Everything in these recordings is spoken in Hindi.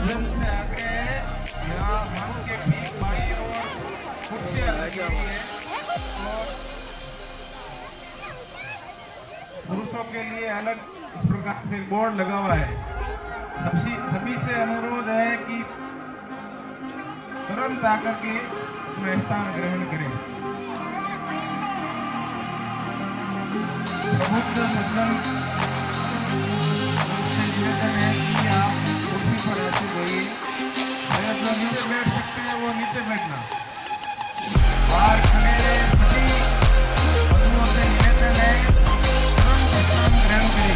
भजन से आगे यहाँ मंच के ठीक बाईं ओर कुर्सियां लगी हुई है और पुरुषों के लिए अलग इस प्रकार से बोर्ड लगा हुआ है। सभी से अनुरोध है कि तुरंत आकर के अपना स्थान ग्रहण करें। प्रबुद्ध सज्जन से निवेदन है कि आप कुर्सी पर ऐसे बैठिए, अगर जो नीचे बैठ सकते हैं वो नीचे बैठना। बाहर खड़े सभी बंधुओं से निवेदन है तुरंत स्थान ग्रहण करें।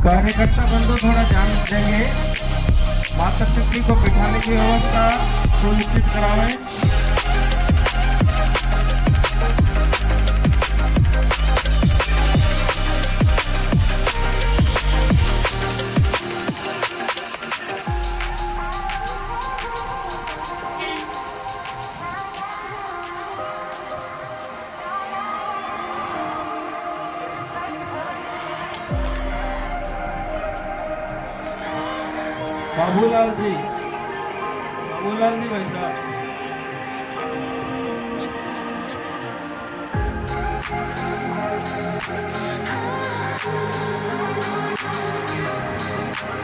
कार्यकर्ता बंधु थोड़ा ध्यान देंगे, माता शक्ति को बिठाने की व्यवस्था सुनिश्चित करावें। बाबूलाल जी भाई साहब,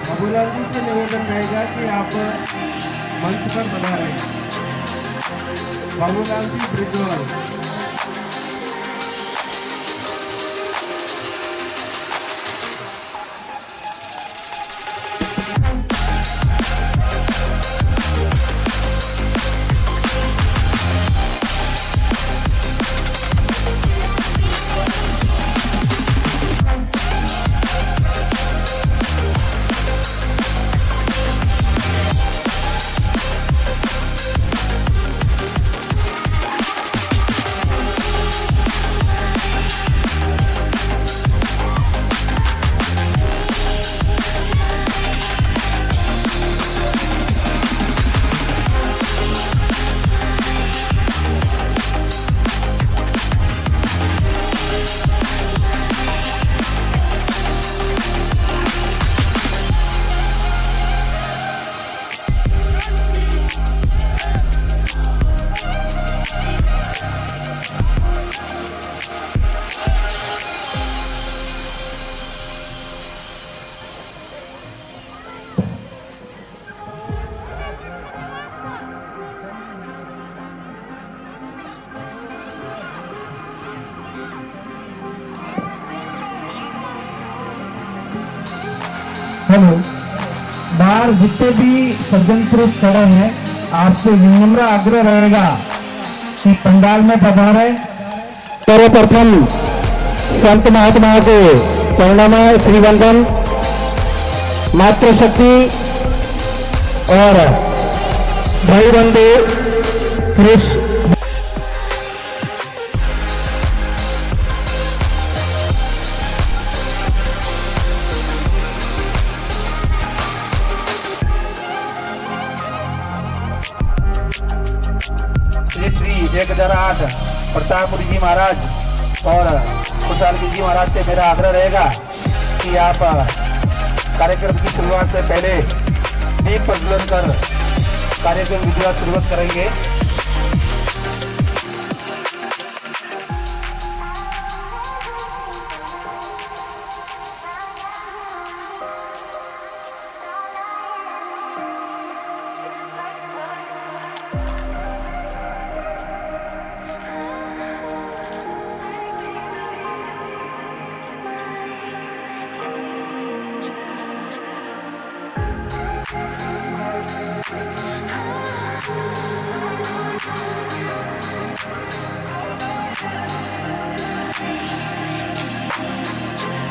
बाबूलाल जी से निवेदन रहेगा कि आप मंच पर बना रहे। बाबूलाल जी ब्रिजवाल, हेलो, बाहर जितने भी सज्जन पुरुष खड़े हैं, आपसे विनम्र आग्रह रहेगा कि पंडाल में पधारे। सर्वप्रथम संत महात्माओं को चरणों श्रीवंदन, मातृशक्ति और भाई बंधु पुरुष श्री 1008 प्रतापपुरी जी महाराज और खुशहाल जी महाराज से मेरा आग्रह रहेगा कि आप कार्यक्रम की शुरुआत से पहले दीप प्रज्वलन कर कार्यक्रम विधिवत शुरुआत करेंगे।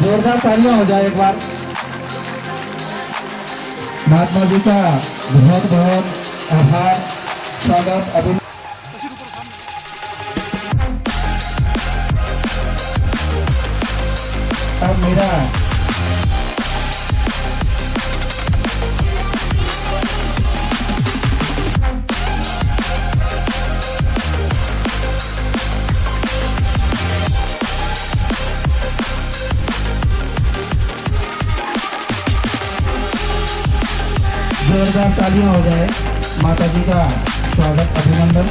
जोरदार तालियां हो जाए एक बार। महात्मा जी का बहुत बहुत आभार, स्वागत। अभी अब मेरा जोरदार तालियां हो जाए माता जी का स्वागत अभिनंदन।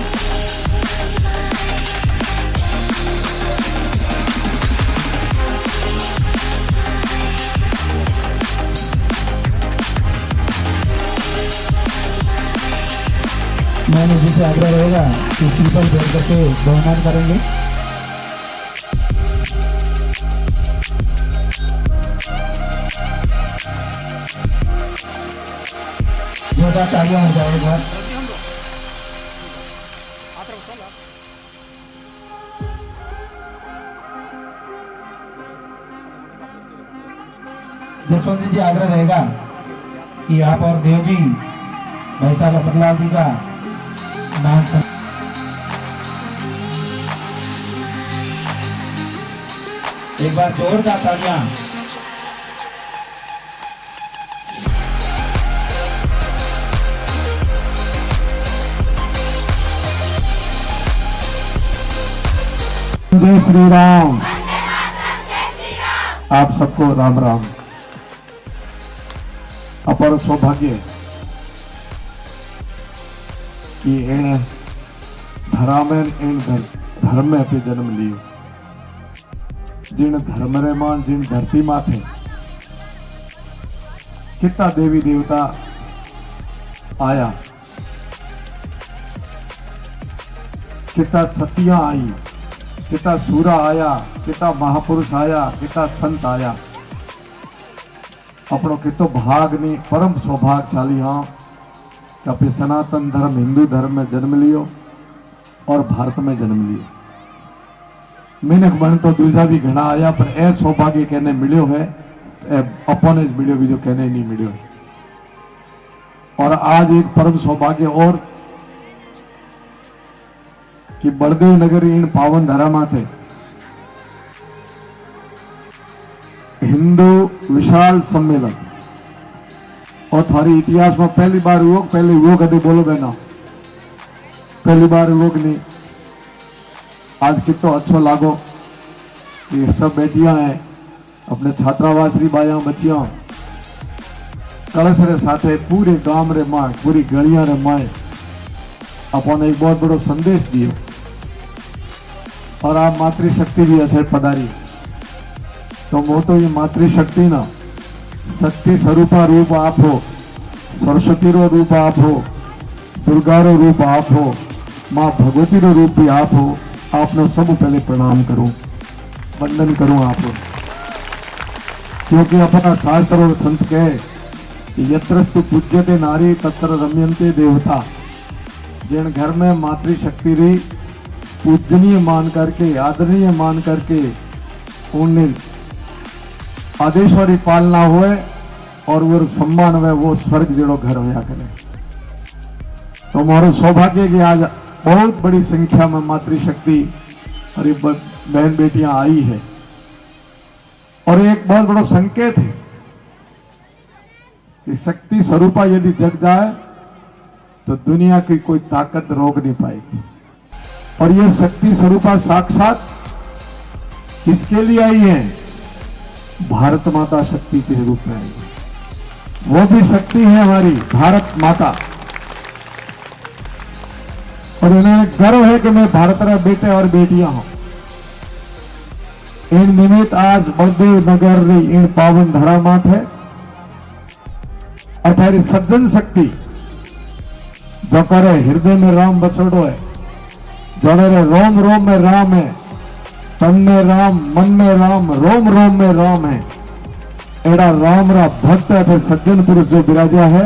मैंने जिसे आग्रह रहेगा कि पीपल जोड़ करके बहुमान करेंगे। जोरदार तालियां हो जाएगा। जसवंत जी आग्रह रहेगा कि आप और देव जी भाई साहब अपनलाल जी का नाम एक बार जोरदार तालियां। जय श्री राम। आप सबको राम राम। अपर सौभाग्य कि इन धरामें इन धर्म में पे जन्म लियो। जिन धर्म रे मान जिन धरती माथे कितना देवी देवता आया, कितना सतियां आई, कितना सूरा आया, कितना महापुरुष आया, कितना संत आया। अपनो कितो भाग नहीं परम सौभाग्यशाली हाँ कि अपने सनातन धर्म हिंदू धर्म में जन्म लियो और भारत में जन्म लियो। मिनक बन तो दूजा भी घना आया पर ए सौभाग्य कहने मिलियो है, अपने मिलियो भी जो कहने नहीं मिलियो। और आज एक परम सौभाग्य और कि बड़देव नगरी इन पावन धरा माथे हिंदू विशाल सम्मेलन और थारी इतिहास में पहली बार हुआ। पहले वो कभी बोलो बहना, पहली बार हुआ कि नहीं। आज कितना अच्छा लागो ये सब बेटियां हैं अपने छात्रावास री बाया बच्चियां कलश रे साथे पूरे गांव रे माए पूरी गलियां रे माए अपन एक बहुत बड़ो संदेश दियो। और आप मातृशक्ति भी असर पधारी तो मोटो ये मातृशक्ति ना शक्ति स्वरूपा रूप आप हो, सरस्वती रो रूप आप हो, दुर्गा रो रूप आप हो, माँ भगवती रो रूप भी आप हो। आपने सब पहले प्रणाम करूं, वंदन करूं आप, क्योंकि अपना शास्त्र और संत कहे कि यत्रस्तु पूज्यते नारी तत्र रम्यन्ते देवता। जिन घर में मातृशक्ति री पूजनीय मान करके आदरणीय मान करके उन्हें आदेशवारी पालना हुए और वो सम्मान हुए वो स्वर्ग जेड़ो घर होया करे। तो हमारा सौभाग्य कि आज बहुत बड़ी संख्या में मातृशक्ति और बहन बेटियां आई है और एक बहुत बड़ा संकेत है कि शक्ति स्वरूपा यदि जग जाए तो दुनिया की कोई ताकत रोक नहीं पाएगी। और ये शक्ति स्वरूपा साक्षात किसके लिए आई है? भारत माता शक्ति के रूप में आई है। वो भी शक्ति है हमारी भारत माता और इन्हें गर्व है कि मैं भारत रा बेटे और बेटियां हूं। इन निमित्त आज बलदेव नगर री इन पावन धरा मात है अठारी सज्जन शक्ति जो करे हृदय में राम बसोड़ो है, जोड़े रे रोम रोम में राम है, तन में राम, मन में राम, रोम रोम में राम है। एड़ा राम रा भक्त है सज्जन पुरुष जो विराजा है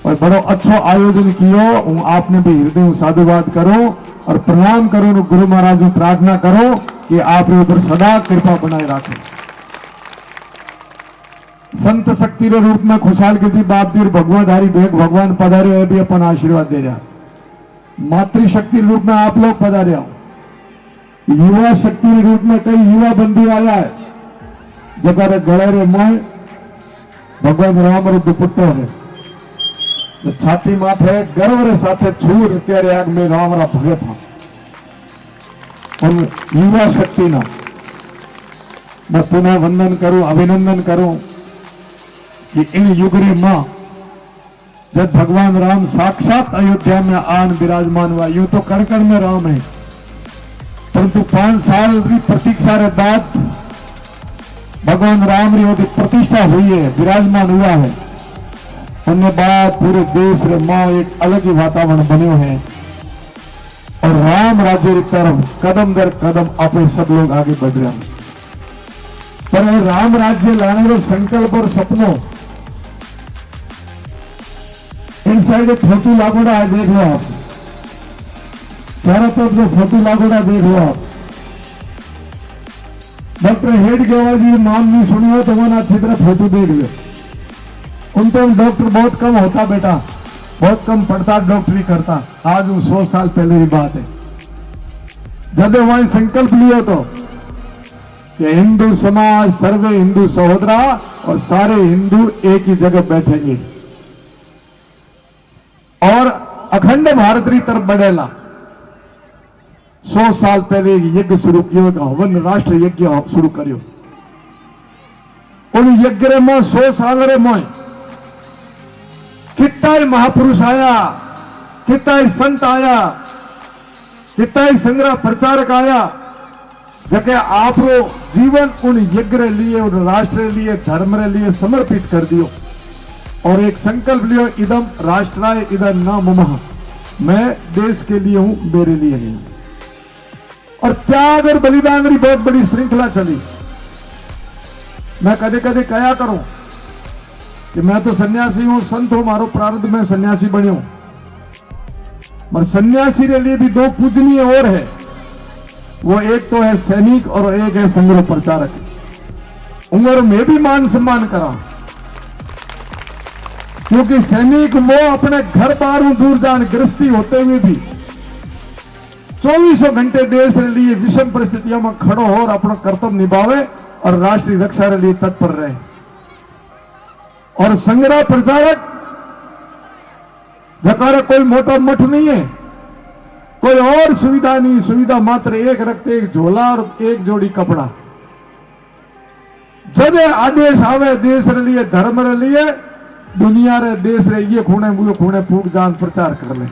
और बड़ो अच्छो आयोजन कियो। हूँ आपने भी हृदय साधुवाद करो और प्रणाम करो, गुरु महाराज को प्रार्थना करो कि आप ऊपर सदा कृपा बनाए रखें। संत शक्ति रे रूप में खुशहाल की बाप जी भगवाधारी भेग भगवान पधारे है भी अपन आशीर्वाद दे रहा। मातृशक्ति रूप में आप लोग पधारे हो। युवा शक्ति रूप में कई युवा बंधु आया है जगह गले रे मोय भगवान राम रो दुपट्टो है तो छाती माथे गर्व रे साथे छूर तेरे आग में राम रा भगत हा। और युवा शक्ति ना मैं पुनः वंदन करूं, अभिनंदन करूं कि इन युग रे मां जब भगवान राम साक्षात अयोध्या में आन विराजमान हुआ। यूं तो कण कण में राम है, परंतु 5 साल की प्रतीक्षा के बाद भगवान राम री प्रतिष्ठा हुई है, विराजमान हुआ है। उनके बाद पूरे देश रे मां एक अलग ही वातावरण बनो है और राम राज्य की तरफ कदम दर कदम अपने सब लोग आगे बढ़ रहे हैं। पर ये राम राज्य लाने का संकल्प और सपनों इन साइड फोटो लागोड़ा है, देख लो आप चारों तरफ जो फोटो लागोड़ा देख लो आप। डॉक्टर हेड गेवाल जी नाम नहीं सुनी हो तो वो अच्छी तरह फोटो देख लो। उन तो डॉक्टर बहुत कम होता बेटा, बहुत कम पढ़ता, डॉक्टरी करता। आज वो 100 साल पहले की बात है। जब वहां संकल्प लियो तो कि हिंदू समाज सर्वे हिंदू सहोदरा और सारे हिंदू एक ही जगह बैठेंगे और अखंड भारत की तरफ बढ़ेला। 100 साल पहले यज्ञ शुरू किया, हवन राष्ट्र यज्ञ शुरू करियो। उन यज्ञ में 100 साल रे मोय कितना महापुरुष आया, कितना संत आया, कितना संग्रह प्रचारक आया, जबकि आप जीवन उन यज्ञ रे लिए, उन राष्ट्र रे लिए, धर्म रे लिए समर्पित कर दियो और एक संकल्प लियो, इदम राष्ट्राय इदम न ममः, मैं देश के लिए हूं, मेरे लिए नहीं। और त्याग और बलिदान की बहुत बड़ी श्रृंखला चली। मैं कदे कदे कया करूं कि मैं तो सन्यासी हूं, संत हूं, मारो प्रारब्ध में सन्यासी बनियो। पर सन्यासी के लिए भी 2 पूजनीय और है, वो एक तो है सैनिक और एक है संग्रह प्रचारक। उम्र में भी मान सम्मान करा, क्योंकि सैनिक वो अपने घर बार दूर जान गृहस्थी होते हुए भी 24 घंटे देश के लिए विषम परिस्थितियों में खड़ो हो और अपना कर्तव्य निभावे और राष्ट्रीय रक्षा के लिए तत्पर रहे। और संग्रह प्रचारक जकारा कोई मोटा मठ नहीं है, कोई और सुविधा नहीं, सुविधा मात्र एक रक्त, एक झोला और एक जोड़ी कपड़ा। जब आदेश आवे देश रे लिए, धर्म रे लिए, दुनिया रे देश रे ये खूणे वो खूणे फूक जान प्रचार कर ले।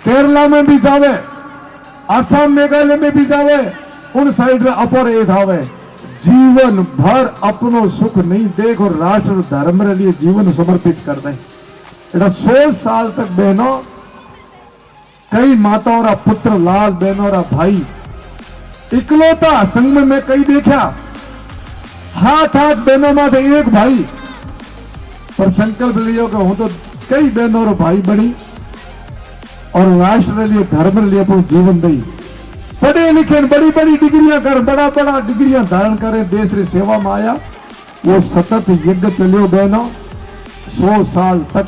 केरला में भी जावे, आसाम मेघालय में भी जावे, उन साइड में अपर एक आवे, जीवन भर अपनो सुख नहीं देख और राष्ट्र धर्म रे लिए जीवन समर्पित कर दे। 100 साल तक बहनों, कई माताओं रा पुत्र, लाल बहनों रा भाई इकलौता संग में कई देखा, हाथ हाथ बहनों में थे एक भाई, पर संकल्प लियो कि हूं तो कई बहनों रो भाई बनी और राष्ट्र के लिए, धर्म के लिए अपना जीवन दी। पढ़े लिखे बड़ी बड़ी डिग्रियां कर, बड़ा बड़ा डिग्रियां धारण करे, देश की सेवा में आया। वो सतत यज्ञ चलियो बहनों 100 साल तक।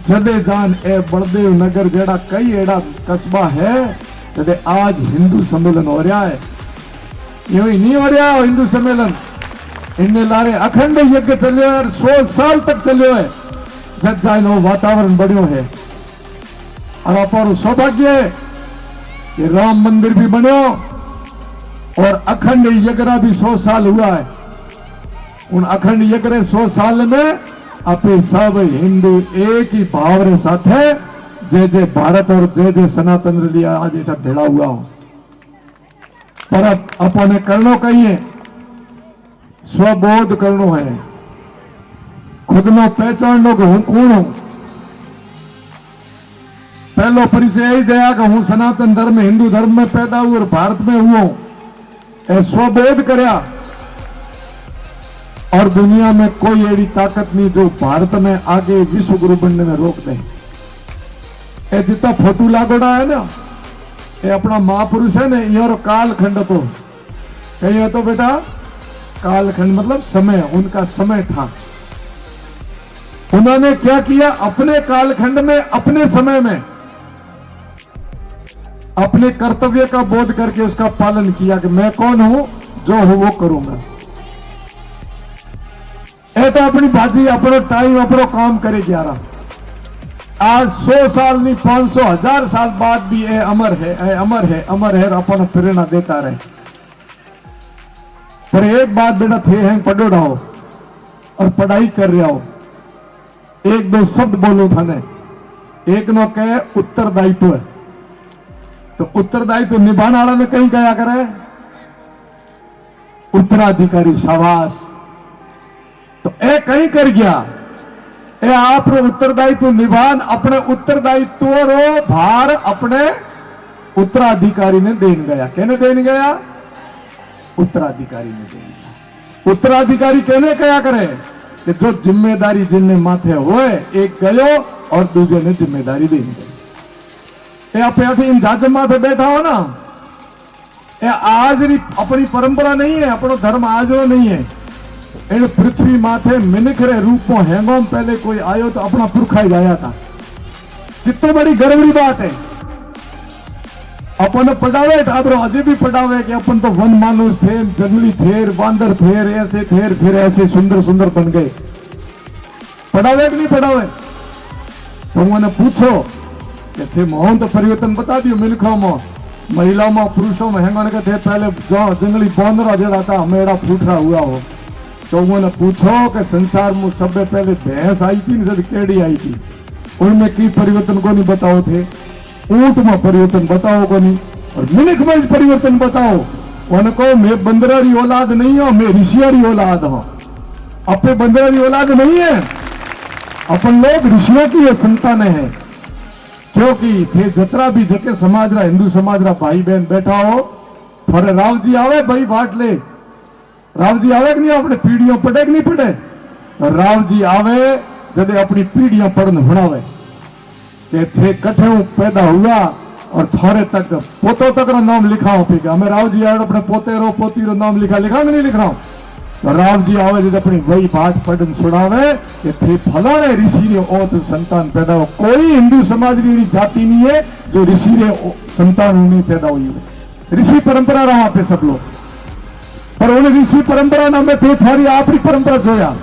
जदे जान ए बलदेव नगर जेड़ा कई एड़ा कस्बा है, जदे आज हिंदू सम्मेलन हो रहा है। यूं ही नहीं हो रहा हिंदू सम्मेलन, इनने लारे अखंड यज्ञ चलियो है, 100 साल तक चलियो है। जब जाए वातावरण बढ़ियो है और अपर सौभाग्य है कि राम मंदिर भी बनो और अखंड यज्ञ भी 100 साल हुआ है। उन अखंड यज्ञ 100 साल में अपने सब हिंदू एक ही भाव रे साथ है, जय जय भारत और जय जय सनातन रे लिए आज ऐसा भेड़ा हुआ हो। पर अपने करनो कहिए, स्वबोध करनो है, खुद नो पहचान कि हूं कौन हूं। पहलो परिचय यही दिया कि हूं सनातन धर्म, हिंदू धर्म में पैदा हुआ और भारत में हुआ। स्वबोध करया और दुनिया में कोई ऐसी ताकत नहीं जो भारत में आगे विश्व गुरु बनने में रोक दे। ये जितना फोटो लागोड़ा है ना, ये अपना महापुरुष है ना, ये कालखंड तो कहीं तो बेटा कालखंड मतलब समय, उनका समय था। उन्होंने क्या किया, अपने कालखंड में, अपने समय में अपने कर्तव्य का बोध करके उसका पालन किया कि मैं कौन हूं, जो हूं वो करूंगा। ए तो अपनी बाजी, अपनो टाइम, अपनो काम करे 11। आज 100 साल नहीं 500 1000 साल बाद भी ये अमर है, अमर है, अमर है, अपन प्रेरणा देता रहे। पर एक बात बेटा थे हैं, पढ़ो रहो और पढ़ाई कर रहे हो। एक दो शब्द बोलू थाने। एक नो कहे उत्तरदायित्व, तो उत्तरदायित्व निभाने वाला ने कहीं क्या करे, उत्तराधिकारी शाबाश। तो ए कहीं कर गया, ए आप उत्तरदायित्व निभान, अपने उत्तरदायित्व रो भार अपने उत्तराधिकारी ने देन गया। कहने देन गया, उत्तराधिकारी ने देन गया। उत्तराधिकारी कहने क्या करे कि जो जिम्मेदारी जिनने माथे होए, एक गयो और दूसरे ने जिम्मेदारी देनी गई। आप ऐसे इन जात माथे बैठा हो ना, ये आज अपनी परंपरा नहीं है, अपनो धर्म आज नहीं है। इन पृथ्वी माथे मिनिखरे रूप में हैंगोम पहले कोई आयो तो अपना पुरखा ही गाया था। कितनी बड़ी गर्व की बात है। अपन पढ़ावे टाबरो अजय भी पढ़ावे कि अपन तो वन मानुष थे, जंगली थे, बांदर थे, ऐसे थे, फिर ऐसे सुंदर सुंदर बन गए। पढ़ावे कि नहीं पढ़ावे? तो उन्होंने पूछो कि थे मोहन तो परिवर्तन बता दियो, मिलखों में, महिलाओं में, पुरुषों में हैंगन के थे पहले जो जंगली बांदर जड़ा था मेरा फूटरा हुआ हो। तो उन्होंने पूछो कि संसार में सबसे पहले भैंस आई थी न केड़ी आई थी, उनमें की परिवर्तन को नहीं बताओ थे, ऊंट में परिवर्तन बताओ को नहीं, और मिनख में परिवर्तन बताओ। उनको मैं बंदरारी औलाद नहीं हूं, मैं ऋषियारी औलाद हूं। अपने बंदरारी औलाद नहीं है, अपन लोग ऋषियों की ये संतान है। क्योंकि थे जतरा भी जके समाज रा, हिंदू समाज रा भाई बहन बैठा हो, थोड़े राव जी आवे भाई बाट ले, राव जी आवे कि नहीं, अपने पीढ़ियों पढ़े कि नहीं पढ़े? राव जी आवे जब अपनी पीढ़ियों पढ़ने हुणावे कि थे कठे पैदा हुआ और थोड़े तक पोतों तक रा नाम लिखाओ। फिर हमें राव जी आवे अपने पोते रो पोती रो नाम लिखा नहीं लिख रहा हूं। तो राव जी आवे जब अपनी वही बात पढ़न सुनावे कि थे फलाने ऋषि रे ओत संतान पैदा हो। कोई हिंदू समाज की जाति नहीं है जो ऋषि रे संतान नहीं पैदा हुई है। ऋषि परंपरा रहा पे सब लोग, पर उन्हें ऋषि परंपरा नाम में थे थारी आपरी परंपरा जोया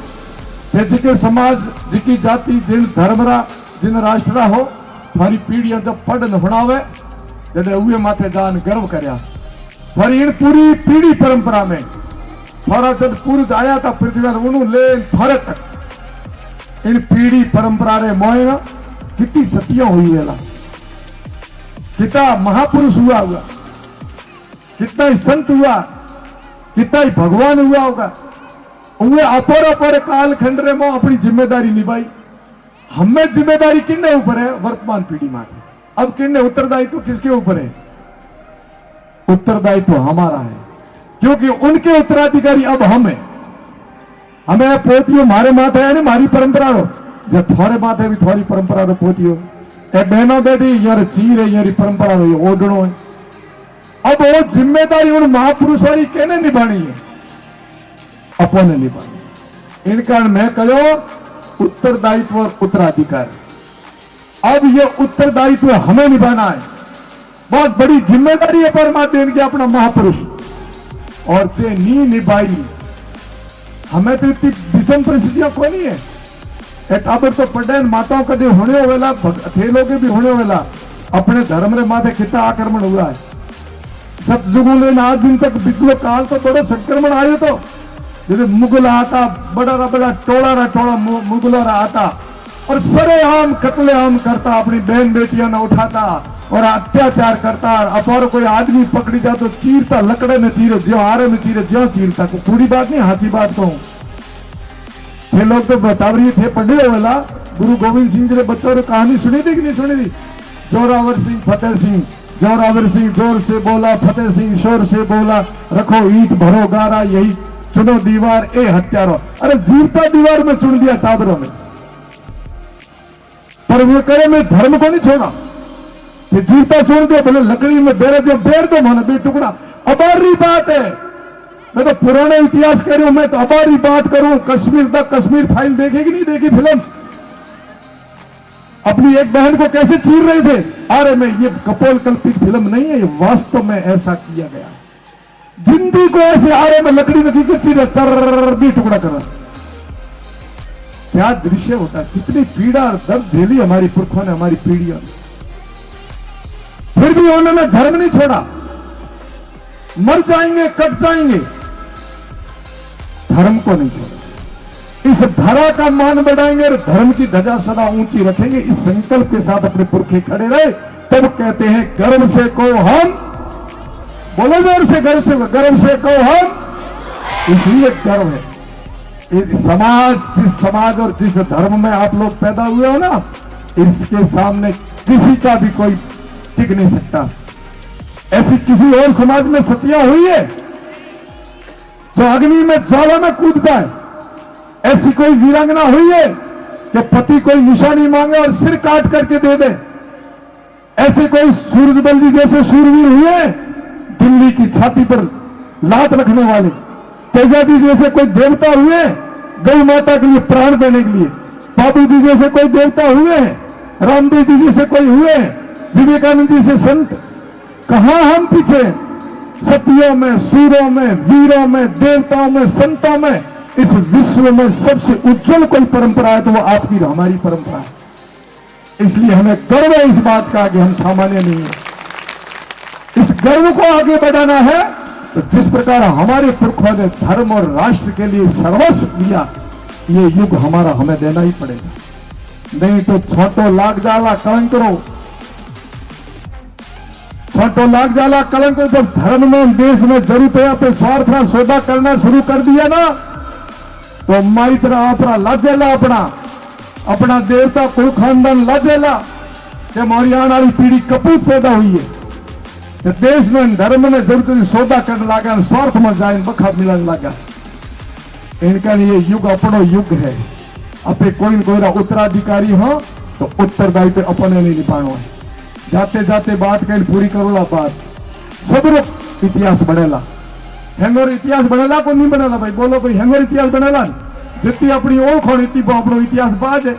थे, जिके समाज जिकी जाति जिन धर्मरा जिन राष्ट्रा हो, थारी पीढ़ियां जब पढ़न हुणावे जब उहे माथे जान गर्व करया। थारी इन पूरी पीढ़ी परंपरा में थारा जब पुरुष आया था पृथ्वी उन्होंने ले थारे तक इन पीढ़ी परंपरा रे मोए कितनी सतियां हुई है, कितना महापुरुष हुआ, कितना ही संत हुआ, कितना ही भगवान हुआ होगा। उन्हें अपर काल खंड रे में अपनी जिम्मेदारी निभाई। हमें जिम्मेदारी किन्ने ऊपर है? वर्तमान पीढ़ी में। अब किन्ने उत्तरदायित्व किसके ऊपर है? उत्तरदायित्व हमारा है, क्योंकि उनके उत्तराधिकारी अब हम है। हमें पोतियों मारे माथे है, मारी परंपरा रो, जब थोड़े माथे भी थोड़ी परंपरा रो पोतियों ए बहनों बेटी यार चीर है, यारी परंपरा रो ओढ़नो है। अब वो जिम्मेदारी उन महापुरुषों की कहने निभानी है, अपने निभानी। इन कारण मैं कहो उत्तरदायित्व और उत्तराधिकार। अब ये उत्तरदायित्व हमें निभाना है, बहुत बड़ी जिम्मेदारी है परमात्मा देने के अपना महापुरुष, और से नी निभाई। हमें तो इतनी विषम परिस्थितियां कोई नहीं है। एक टाबर तो पढ़े माताओं कदे होने वेला, थे लोग भी होने वेला अपने धर्म रे माथे कितना आक्रमण हुआ है। सतयुगों ने आज दिन तक विद्रोह काल तो बड़ा संक्रमण आयो तो जैसे मुगल आता, बड़ा टोला मुगलों आता और सरेआम कत्लेआम करता, अपनी बहन बेटियां न उठाता और अत्याचार करता। और कोई आदमी पकड़ी जा तो चीरता, लकड़े में चीरे, ज्यो आरे में चीरे, ज्यो चीरता। पूरी बात नहीं, हाथी बात कहूं। ये लोग तो बतावरी थे पढ़े वेला गुरु गोविंद सिंह जी ने बच्चों ने कहानी सुनी थी कि नहीं सुनी थी? जोरावर सिंह फतेह सिंह, जोरावर सिंह जोर से बोला, फतेह सिंह शोर से बोला, रखो ईट भरो गारा, यही चुनो दीवार ए हत्यारो। अरे जीवता दीवार में चुन दिया टाबरों ने, पर वो करे मैं धर्म को नहीं छोड़ा कि जीवता छोड़ दो, भले लकड़ी में बेर दो, बेर दो मैंने बे टुकड़ा। अबारी बात है, मैं तो पुराने इतिहास कह रही हूं, मैं तो अबारी बात करूं। कश्मीर तक कश्मीर फाइल देखेगी नहीं देखी फिल्म? अपनी एक बहन को कैसे चीर रहे थे? अरे मैं ये कपोल कल्पित फिल्म नहीं है, ये वास्तव में ऐसा किया गया। जिंदगी को ऐसे आरे में लकड़ी में चीरे कर भी टुकड़ा कर। क्या दृश्य होता है, कितनी पीड़ा और दर्द झेली हमारी पुरखों ने, हमारी पीढ़ियों ने, फिर भी उन्होंने धर्म नहीं छोड़ा। मर जाएंगे, कट जाएंगे, धर्म को नहीं छोड़ा। इस धरा का मान बढ़ाएंगे और धर्म की ध्वजा सदा ऊंची रखेंगे, इस संकल्प के साथ अपने पुरखे खड़े रहे, तब कहते हैं गर्व से कहो हम, बोलो जोर से, गर्व से कहो हम। इसलिए गर्व है। जिस समाज और जिस धर्म में आप लोग पैदा हुए हो ना, इसके सामने किसी का भी कोई टिक नहीं सकता। ऐसी किसी और समाज में सतिया हुई है जो अग्नि में ज्वाला में कूदता है? ऐसी कोई वीरांगना हुई है कि पति कोई निशानी मांगे और सिर काट करके दे दे? ऐसे कोई सूरजबल जैसे शूरवीर हुए दिल्ली की छाती पर लात रखने वाले? तेजाजी जैसे कोई देवता हुए गौ माता के लिए प्राण देने के लिए? बाबू जी जैसे कोई देवता हुए? रामदेव जी जैसे कोई हुए? विवेकानंद जी से संत? कहां हम पीछे? सतियों में, सूरों में, वीरों में, देवताओं में, संतों में, इस विश्व में सबसे उज्जवल कोई परंपरा है तो वो आपकी हमारी परंपरा है। इसलिए हमें गर्व है इस बात का कि हम सामान्य नहीं है। इस गर्व को आगे बढ़ाना है तो जिस प्रकार हमारे पुरखों ने धर्म और राष्ट्र के लिए सर्वस्व दिया, ये युग हमारा हमें देना ही पड़ेगा। नहीं तो छोटो लाग जाला कलंक करो, छोटो लाग जाला कलंक करो। जब धर्म में, देश में जरूरत है अपने स्वार्थ का सौदा करना शुरू कर दिया ना, तो माइत्र आपरा लाजेला, अपना देवता कुल खानदान लाजेला। जब हमारी आने वाली पीढ़ी कपूत पैदा हुई है तो देश में, धर्म में जरूरत सौदा करने लगा, स्वार्थ में जाए बखा मिलने लगा। इनका ये युग अपनो युग है। अपने कोई न कोई उत्तराधिकारी हो तो उत्तरदायित्व अपने नहीं निभानो है। जाते जाते बात कहीं पूरी करोला बात सब इतिहास बनेला। हेंगोर इतिहास बनेला को नहीं बनेला? भाई बोलो भाई, हेंगोर इतिहास बनेला? जितनी अपनी ओळखोण इतनी अपनो इतिहास बाज है।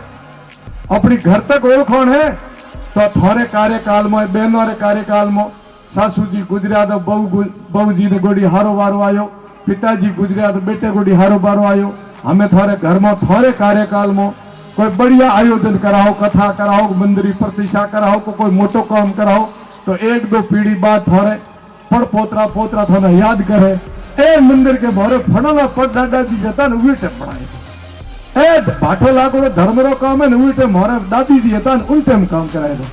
अपनी घर तक ओळखोण है तो थोड़े कार्यकाल में, बहनों रे कार्यकाल में सासू जी गुजरिया तो बहू जी ने गोड़ी हारो बारो आयो, पिताजी गुजरिया तो बेटे गोड़ी हारो बारो आयो। हमें थोड़े घर में, थोड़े कार्यकाल में कोई बढ़िया आयोजन कराओ, कथा कराओ, मंदिर प्रतिष्ठा कराओ, कोई मोटो काम कराओ तो एक दो पीढ़ी बाद थोड़े पर पोतरा थोड़ा याद करे, ए मंदिर के भोरे फणोला पर दादाजी जता ने उल्टे पढ़ाए, ए भाठो लागो धर्म रो काम है ने उल्टे मोरे दादी जी जता ने उल्टे में काम कराए दो।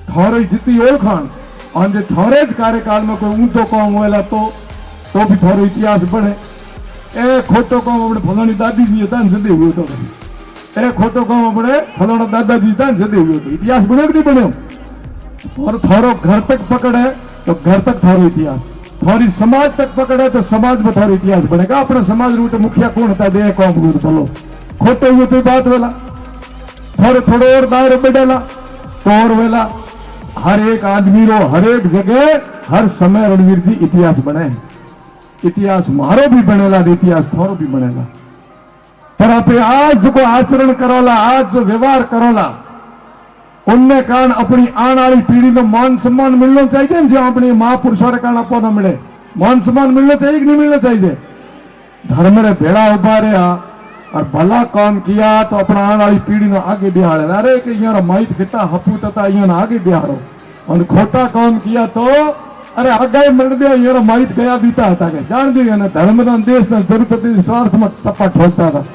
थोड़े जितनी ओळखाण और जो थोड़े कार्यकाल में कोई ऊंचो काम होएला तो भी थोड़ो इतिहास बने। ए खोटो काम अपने फलानी दादी जी जता ने जदे हुए तो, ए खोटो काम अपने फलाना दादाजी जता ने जदे हुए तो इतिहास बने कि नहीं बने? और थोड़ो घर तक पकड़े तो घर तक थोड़ो इतिहास, थोड़ी समाज तक पकड़े तो समाज में थोड़ा इतिहास बनेगा। अपने समाज रूट मुखिया कौन था दे कौन रूट बोलो खोटे हुए तो बात वेला थोड़े और दायरे बढ़ेला तो और वेला हर एक आदमी रो हर एक जगह हर समय रणवीर जी इतिहास बने। इतिहास मारो भी बनेला, इतिहास थोड़ो भी बनेला। पर आप आज जो आचरण करोला, आज जो व्यवहार करोला, उनने कारण अपनी आने वाली पीढ़ी को मान सम्मान मिलना चाहिए। जो अपनी महापुरुषों के कारण आपको न मिले मान सम्मान मिलना चाहिए कि नहीं मिलना चाहिए? धर्म रे भेड़ा उभा रहा और भला काम किया तो अपना आने वाली पीढ़ी ने आगे बिहारे। अरे कि यहाँ माइट किता हपूत था यहाँ आगे बिहारो, और खोटा काम किया तो अरे आगे मर दिया यहाँ माइट गया बीता था के जान दिया ना धर्म न देश न जरूरत स्वार्थ में टप्पा ठोकता था।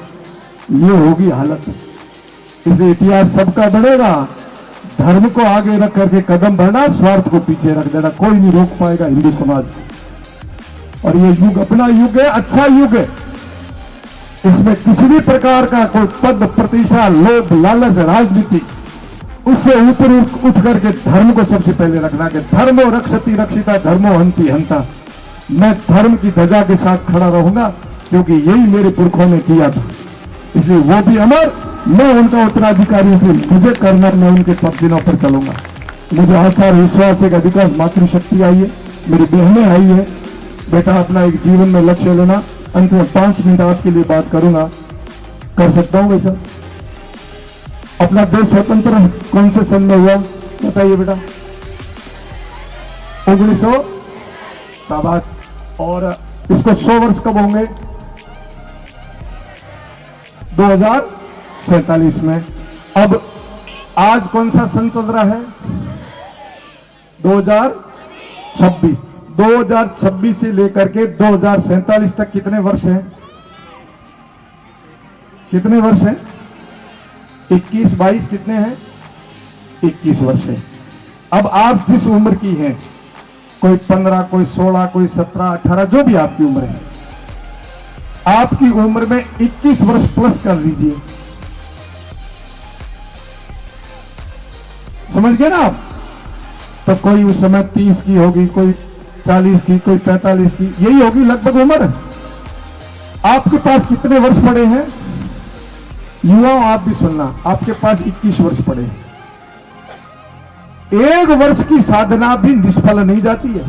ये होगी हालत। इसलिए इतिहास सबका बढ़ेगा। धर्म को आगे रख करके कदम बढ़ना, स्वार्थ को पीछे रख देना, कोई नहीं रोक पाएगा हिंदू समाज। और ये युग अपना युग है, अच्छा युग है। इसमें किसी भी प्रकार का कोई पद प्रतिष्ठा लोभ लालच राजनीति उससे ऊपर उठ करके धर्म को सबसे पहले रखना कि धर्मो रक्षति रक्षिता धर्मो हंति हंता। मैं धर्म की ध्वजा के साथ खड़ा रहूंगा क्योंकि यही मेरे पुरखों ने किया था। इसलिए वो भी अमर, मैं उनका उत्तराधिकारी से मुझे करना, मैं उनके पददिनों पर चलूंगा। मुझे आशा और विश्वास है कि अधिकांश मातृशक्ति आई है, मेरी बहनें आई है। बेटा अपना एक जीवन में लक्ष्य लेना। अंत में 5 मिनट आपके लिए बात करूंगा, कर सकता हूं वैसा? अपना देश स्वतंत्र कौन से सन में हुआ बताइए बेटा? 1900 शाबाश। और इसको 100 वर्ष कब होंगे? 2047 में। अब आज कौन सा सन चल रहा है? 2026। 2026 से लेकर के 2047 तक कितने वर्ष हैं? कितने वर्ष हैं? 21, 22 कितने हैं? 21 वर्ष है। अब आप जिस उम्र की हैं, कोई 15, कोई 16, कोई 17, 18, जो भी आपकी उम्र है, आपकी उम्र में 21 वर्ष प्लस कर लीजिए। समझ गए ना आप? तो कोई उस समय 30 की होगी, कोई 40 की, कोई 45 की, यही होगी लगभग उम्र। आपके पास कितने वर्ष पड़े हैं? युवाओं, आप भी सुनना, आपके पास 21 वर्ष पड़े हैं। एक वर्ष की साधना भी निष्फल नहीं जाती है।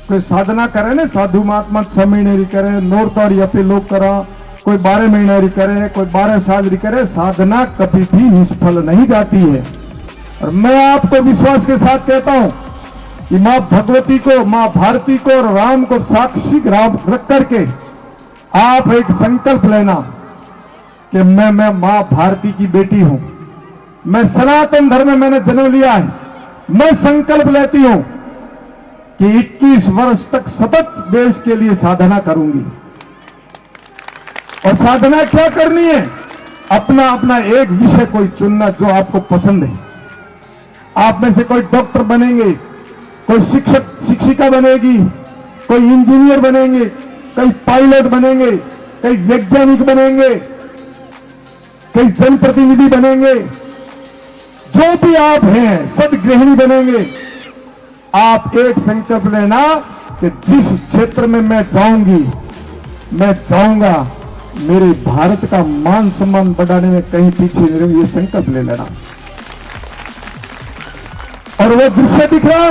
कोई साधना करे ना, साधु महात्मा 6 महीने करे, नोर तौर या पे लोग करा, कोई 12 महीने करे, कोई 12 साल करे, साधना कभी भी निष्फल नहीं जाती है। और मैं आपको विश्वास के साथ कहता हूं कि मां भगवती को, मां भारती को और राम को साक्षी रख करके आप एक संकल्प लेना कि मैं मां भारती की बेटी हूं, मैं सनातन धर्म में मैंने जन्म लिया है। मैं संकल्प लेती हूं कि 21 वर्ष तक सतत देश के लिए साधना करूंगी। और साधना क्या करनी है? अपना अपना एक विषय कोई चुनना जो आपको पसंद है। आप में से कोई डॉक्टर बनेंगे, कोई शिक्षिका बनेगी, कोई इंजीनियर बनेंगे, कोई पायलट बनेंगे, कोई वैज्ञानिक बनेंगे, कोई जनप्रतिनिधि बनेंगे, जो भी आप हैं, सब गृहिणी बनेंगे। आप एक संकल्प लेना कि जिस क्षेत्र में मैं जाऊंगी, मैं जाऊंगा, मेरे भारत का मान सम्मान बढ़ाने में कहीं पीछे नहीं रहूंगी। ये संकल्प ले लेना। और वो दृश्य दिख रहा है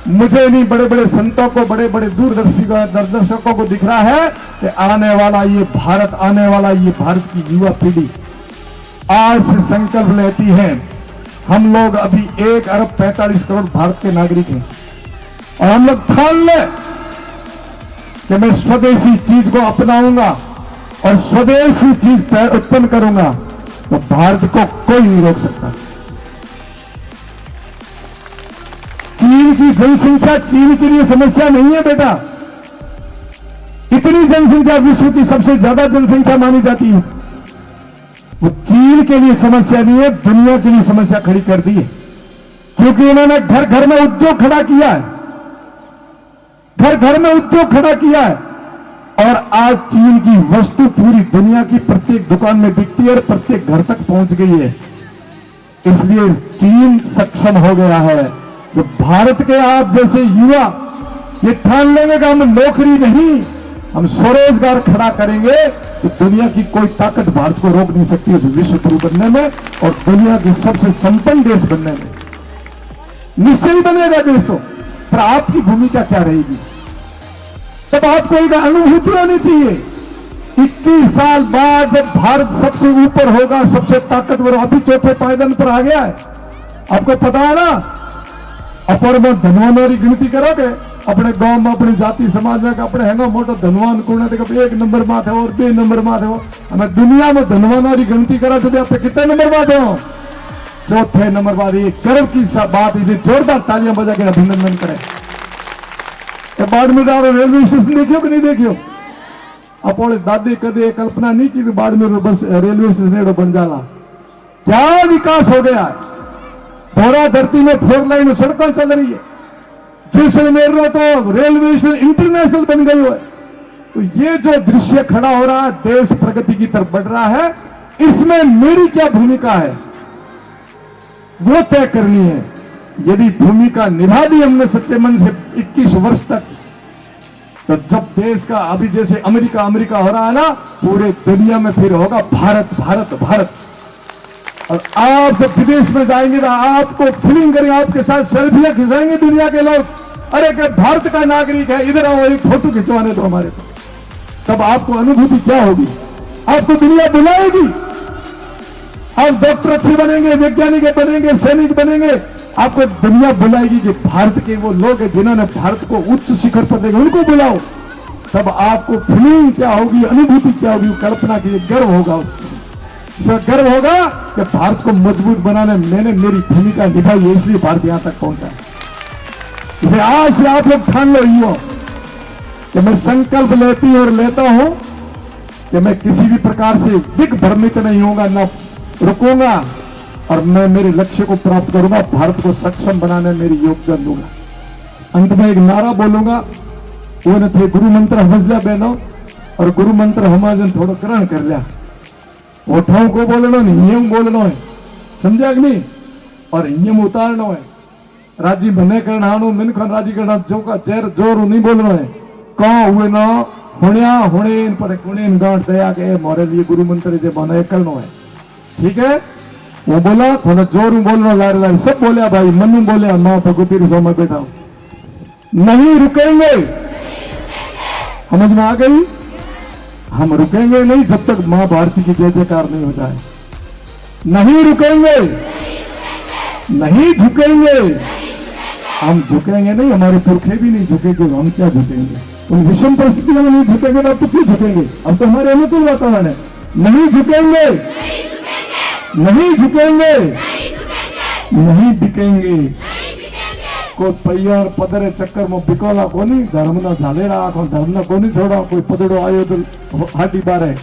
मुझे नहीं, बड़े बड़े संतों को, बड़े बड़े दूरदर्शकों को दिख रहा है कि आने वाला ये भारत, आने वाला ये भारत की युवा पीढ़ी आज से संकल्प लेती है। हम लोग अभी 1 अरब 45 करोड़ भारत के नागरिक हैं और हम लोग ठान ले कि मैं स्वदेशी चीज को अपनाऊंगा और स्वदेशी चीज उत्पन्न करूंगा, तो भारत को कोई नहीं रोक सकता। चीन की जनसंख्या चीन के लिए समस्या नहीं है बेटा। इतनी जनसंख्या विश्व की सबसे ज्यादा जनसंख्या मानी जाती है। वो चीन के लिए समस्या नहीं है, दुनिया के लिए समस्या खड़ी कर दी है, क्योंकि इन्होंने घर घर में उद्योग खड़ा किया है, घर घर में उद्योग खड़ा किया है। और आज चीन की वस्तु पूरी दुनिया की प्रत्येक दुकान में बिकती है और प्रत्येक घर तक पहुंच गई है। इसलिए चीन सक्षम हो गया है। तो भारत के आप जैसे युवा ये ठान लेंगे कि हम नौकरी नहीं, हम स्वरोजगार खड़ा करेंगे, तो दुनिया की कोई ताकत भारत को रोक नहीं सकती है विश्व गुरु बनने में और दुनिया के सबसे संपन्न देश बनने में। निश्चय ही बनेगा देश तो। पर आपकी भूमिका क्या रहेगी? तब आपको एक अनुभूति होनी चाहिए। 21 साल बाद जब भारत सबसे ऊपर होगा, सबसे ताकतवर, अभी चौथे पायदान पर आ गया है, आपको पता है ना। अपर में धनवान गिनती करोगे अपने गांव में, अपनी जाति समाज में, अपने हैंगो मोटो धनवान कौन है, 1 नंबर माथे और 2 नंबर माथे हो। हमें दुनिया में धनवान गिनती करा तो आप कितने नंबर माथे हो? चौथे नंबर बाद। ये गर्व की बात, इसे जोरदार तालियां बजा के अभिनंदन करें। तो बाड़मेर रेलवे स्टेशन देखियो कि नहीं देखियो? अपने दादी कदे कल्पना नहीं की बाड़मेर बस रेलवे स्टेशन बन जाला। क्या विकास हो गया है। थोड़ा धरती में 4 लाइन सड़कें चल रही है। जैसलमेर में तो रेलवे स्टेशन इंटरनेशनल बन गई है। तो ये जो दृश्य खड़ा हो रहा है, देश प्रगति की तरफ बढ़ रहा है, इसमें मेरी क्या भूमिका है वो तय करनी है। यदि भूमिका निभा दी हमने सच्चे मन से 21 वर्ष तक, तो जब देश का अभी जैसे अमेरिका हो रहा है ना, पूरे दुनिया में फिर होगा भारत भारत भारत। और आप जब विदेश में जाएंगे तो आपको फीलिंग करेंगे, आपके साथ सेल्फियां खिंचाएंगे दुनिया के लोग, अरे कि भारत का नागरिक है, इधर आओ एक फोटो खिंचवाने दो हमारे को। तब आपको अनुभूति क्या होगी? आपको दुनिया बुलाएगी। आप डॉक्टर अच्छे बनेंगे, वैज्ञानिक बनेंगे, सैनिक बनेंगे, आपको दुनिया बुलाएगी कि भारत के वो लोग हैं जिन्होंने भारत को उच्च शिखर पर देखा, उनको बुलाओ। तब आपको फीलिंग क्या होगी, अनुभूति क्या होगी, कल्पना की गर्व होगा। गर्व होगा कि भारत को मजबूत बनाने मैंने मेरी भूमिका निभाई है, इसलिए भारत यहां तक पहुंचा। इसे आज से आप लोग ठान लो युवा कि मैं संकल्प लेती और लेता हूं कि मैं किसी भी प्रकार से दिग्भ्रमित नहीं होऊंगा, न रुकूंगा, और मैं मेरे लक्ष्य को प्राप्त करूंगा, भारत को सक्षम बनाने में मेरी योगदान दूंगा। अंत में एक नारा बोलूंगा, वो न थे गुरु मंत्र समझ लिया बहनों, और गुरु मंत्र हमारे थोड़ा ग्रहण कर लिया। ओठों को बोलना नहीं, नियम बोलना है, समझा कि नहीं, और नियम उतारना है। राजी बने करना मिनखन राजी करना, जो का चेर जोर नहीं बोलना है। कौ हुए ना हुणिया हुणे पर कुणेन गांठ दया के मोरे लिए गुरु मंत्र जे बना करना है, ठीक है। वो बोला थोड़ा जोर बोलना, लारे लारे सब बोलिया भाई, मनु बोलिया, माँ भगवती रसों में बैठा हूं, नहीं रुकेंगे। समझ में आ गई? हम रुकेंगे नहीं जब तक मां भारती की जय जयकार नहीं हो जाए। नहीं रुकेंगे, नहीं झुकेंगे, हम झुकेंगे नहीं, हमारे पुरखे भी नहीं झुकेंगे, हम क्या झुकेंगे? उन विषम परिस्थितियों में नहीं झुकेंगे ना, तो क्यों झुकेंगे? अब तो हमारे अनुकूल वातावरण है। नहीं झुकेंगे, नहीं झुकेंगे, नहीं बिकेंगे। कोई पैयार पदरे चक्कर में बिकोला कोनी, धर्म ना झाले राखो, धर्म ना कोनी छोड़ा। कोई पदड़ो आयो तो हाथी बारे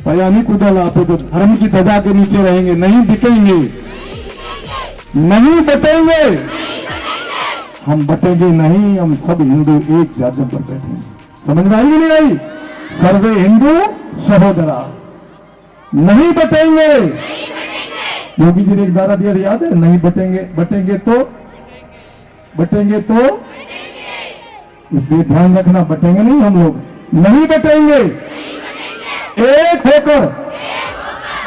पैया नहीं कूदला, तो धर्म की ध्वजा के नीचे रहेंगे। नहीं बिकेंगे, नहीं बटेंगे, हम बटेंगे नहीं, हम सब हिंदू एक जाजम पर बैठेंगे। समझ में आई कि नहीं आई? सर्वे हिंदू सहोदरा, नहीं बटेंगे। योगी जी ने एक दारा दिया, याद है? नहीं बटेंगे, बटेंगे तो इसलिए ध्यान रखना, बटेंगे नहीं हम लोग, नहीं बटेंगे। एक होकर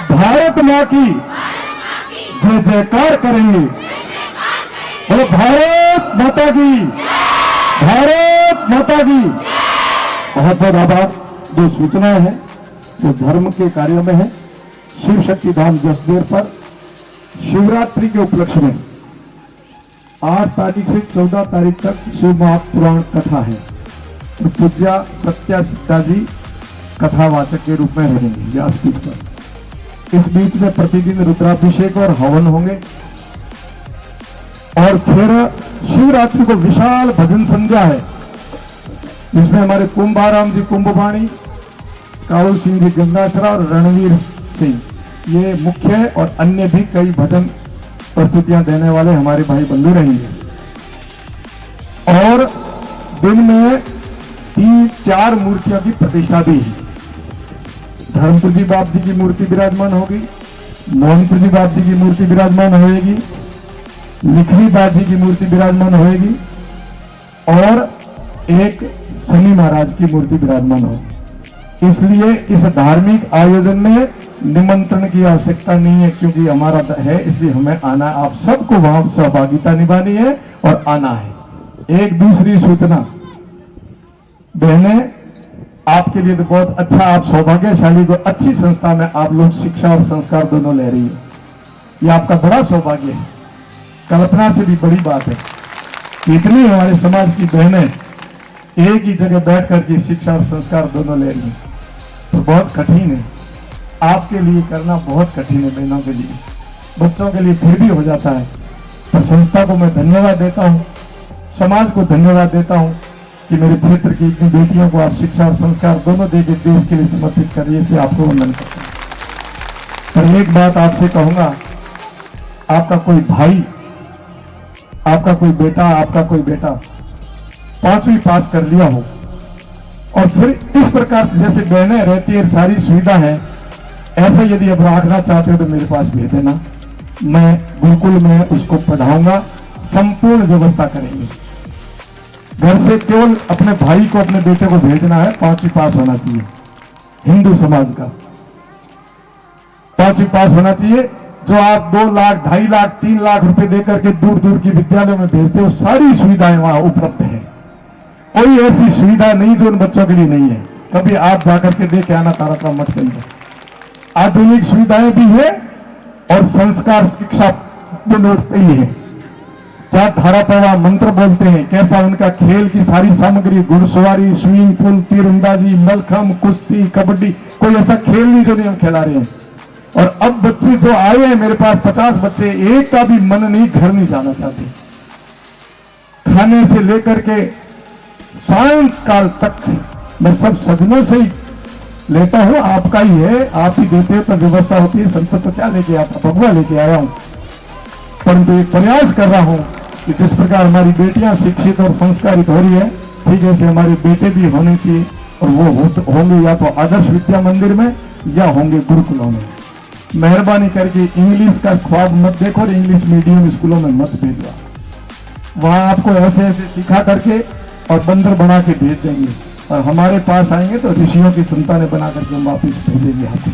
भारत मां की जय जयकार करेंगे। बोलो भारत माता की, भारत माता की। बहुत बहुत आभार। जो सूचनाएं हैं जो धर्म के कार्यों में है, शिव शक्ति धाम जसदेर पर शिवरात्रि के उपलक्ष्य में 8 तारीख से 14 तारीख तक शिव महापुराण कथा है। तो पूज्या सत्या सिद्धा जी कथावाचक के रूप में रहेंगे व्यासपीठ पर। इस बीच में प्रतिदिन रुद्राभिषेक और हवन होंगे, और फिर शिवरात्रि को विशाल भजन संध्या है, जिसमें हमारे कुंभाराम जी कुंभवाणी, कालू सिंह जी गंगासरा और रणवीर सिंह ये मुख्य है, और अन्य भी कई भजन प्रस्तुतियां देने वाले हमारे भाई बंधु रहेंगे। और दिन में 3-4 मूर्तियों की प्रतिष्ठा भी है। धर्मपुर जी बाप जी की मूर्ति विराजमान होगी, मोहनपुर जी बाप जी की मूर्ति विराजमान होगी, लिखनी बाप जी की मूर्ति विराजमान होगी, और एक शनि महाराज की मूर्ति विराजमान होगी। इसलिए इस धार्मिक आयोजन में निमंत्रण की आवश्यकता नहीं है, क्योंकि हमारा है, इसलिए हमें आना, आप सबको वहां सहभागिता निभानी है और आना है। एक दूसरी सूचना, बहनें आपके लिए तो बहुत अच्छा, आप सौभाग्यशाली को अच्छी संस्था में आप लोग शिक्षा और संस्कार दोनों ले रही है, ये आपका बड़ा सौभाग्य है। कल्पना से भी बड़ी बात है, इतनी हमारे समाज की बहनें एक ही जगह बैठ करके शिक्षा और संस्कार दोनों ले रही है, तो बहुत कठिन है आपके लिए करना, बहुत कठिन है बहनों के लिए। बच्चों के लिए फिर भी हो जाता है, पर संस्था को मैं धन्यवाद देता हूं, समाज को धन्यवाद देता हूं कि मेरे क्षेत्र की इतनी बेटियों को आप शिक्षा और संस्कार दोनों देकर देश के लिए समर्पित करिए, इसलिए आपको वंदन करता हूं। पर एक बात आपसे कहूंगा, आपका कोई भाई, आपका कोई बेटा, आपका कोई बेटा 5वीं पास कर लिया हो, और फिर इस प्रकार से जैसे बहनें रहती है, सारी सुविधा है, ऐसा यदि आप रखना चाहते हो तो मेरे पास भेज देना, मैं गुरुकुल में उसको पढ़ाऊंगा, संपूर्ण व्यवस्था करेंगे। घर से केवल अपने भाई को, अपने बेटे को भेजना है, 5वीं पास होना चाहिए, हिंदू समाज का 5वीं पास होना चाहिए। जो आप 2 लाख, 2.5 लाख, 3 लाख रुपए देकर के दूर दूर की विद्यालयों में भेजते हो, सारी सुविधाएं वहां उपलब्ध है। कोई ऐसी सुविधा नहीं जो उन बच्चों के लिए नहीं है। कभी आप जाकर के देख आना तारापुर मठ के अंदर आधुनिक सुविधाएं भी है, और संस्कार शिक्षा दोनों ही है। क्या धारा प्रवाह मंत्र बोलते हैं, कैसा उनका खेल की सारी सामग्री, घुड़सवारी, स्विमिंग पूल, तीरंदाजी, मलखम, कुश्ती, कबड्डी, कोई ऐसा खेल नहीं जो नहीं हम खिला रहे हैं। और अब बच्चे जो आए हैं मेरे पास 50 बच्चे, एक का भी मन नहीं, घर नहीं जाना चाहते। खाने से लेकर के सायंकाल तक मैं सब सजनों से ही लेता हूँ आपका ही है, आप ही देते हो तो व्यवस्था होती है। संत तो क्या लेके आता, भगवा लेके आया हूँ। परंतु एक प्रयास कर रहा हूँ कि जिस प्रकार हमारी बेटियां शिक्षित और संस्कारित हो रही है, ठीक है, ऐसे हमारे बेटे भी होने चाहिए। और वो होंगे या तो आदर्श विद्या मंदिर में या होंगे गुरुकुलों में। मेहरबानी करके इंग्लिश का ख्वाब मत देखो और इंग्लिश मीडियम स्कूलों में मत भेजो। वहां आपको ऐसे ऐसे सिखा करके और बंदर बना के भेज देंगे, और हमारे पास आएंगे तो ऋषियों की संतानें बना करके हम वापिस भेजेंगे आपको,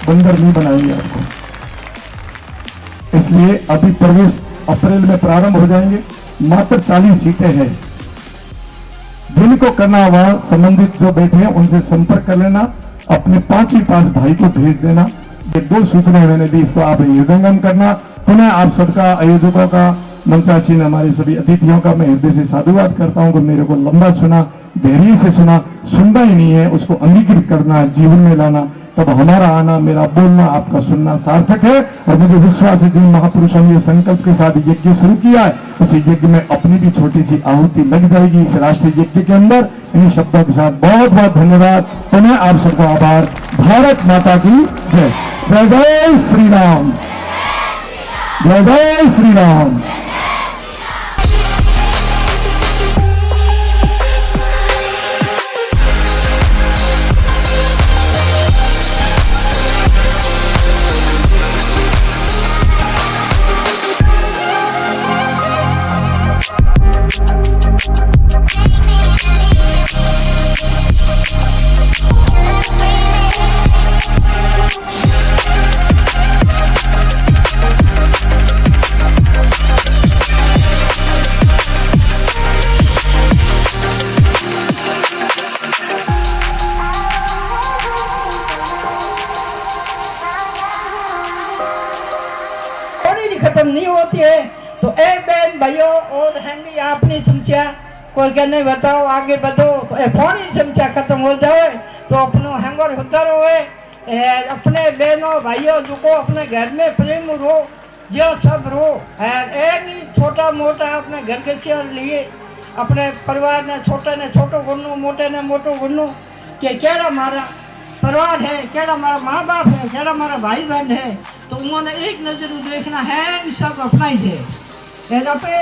बंदर नहीं बनाएंगे आपको। इसलिए अभी प्रवेश अप्रैल में प्रारंभ हो जाएंगे। मात्र 40 सीटें हैं। जिनको करना, वहां संबंधित जो बैठे हैं उनसे संपर्क कर लेना, अपने 5 ही 5 भाई को भेज देना। ये 2 सूचनाएं मैंने दी, इसको आप हृदयंगम करना। पुनः आप सबका, आयोजकों का, मंचासीन हमारे सभी अतिथियों का मैं हृदय से साधुवाद करता हूं कि मेरे को लंबा सुना, धैर्य से सुना। सुनना ही नहीं है, उसको अंगीकृत करना, जीवन में लाना, तब हमारा आना, मेरा बोलना, आपका सुनना सार्थक है। और मुझे विश्वास है जिन महापुरुषों ने संकल्प के साथ यज्ञ शुरू किया है, उस यज्ञ में अपनी भी छोटी सी आहुति लग जाएगी इस राष्ट्रीय यज्ञ के अंदर। इन शब्दों के साथ बहुत बहुत धन्यवाद। पुनः आप सबका आभार। भारत माता की जय। जय जय श्री राम। जय जय श्री राम। खत्म नहीं होती है तो ए बहन भाइयों और हैंगी आपने समझा कोई कहने बताओ आगे बढ़ो, फोन ही समझा खत्म हो जाए तो अपनो हैंगर होता रहे। अपने बहनों भाइयों जो को अपने घर में प्रेम रो, जो सब रो नहीं छोटा मोटा अपने घर के चेयर लिए अपने परिवार ने छोटो गुनो, मोटे ने मोटो गुनो कि केड़ा मारा परिवार है, केड़ा मारा माँ बाप है, केड़ा मारा भाई बहन है। तो उन्होंने एक नज़र देखना है, सब अपना ही थे। अपने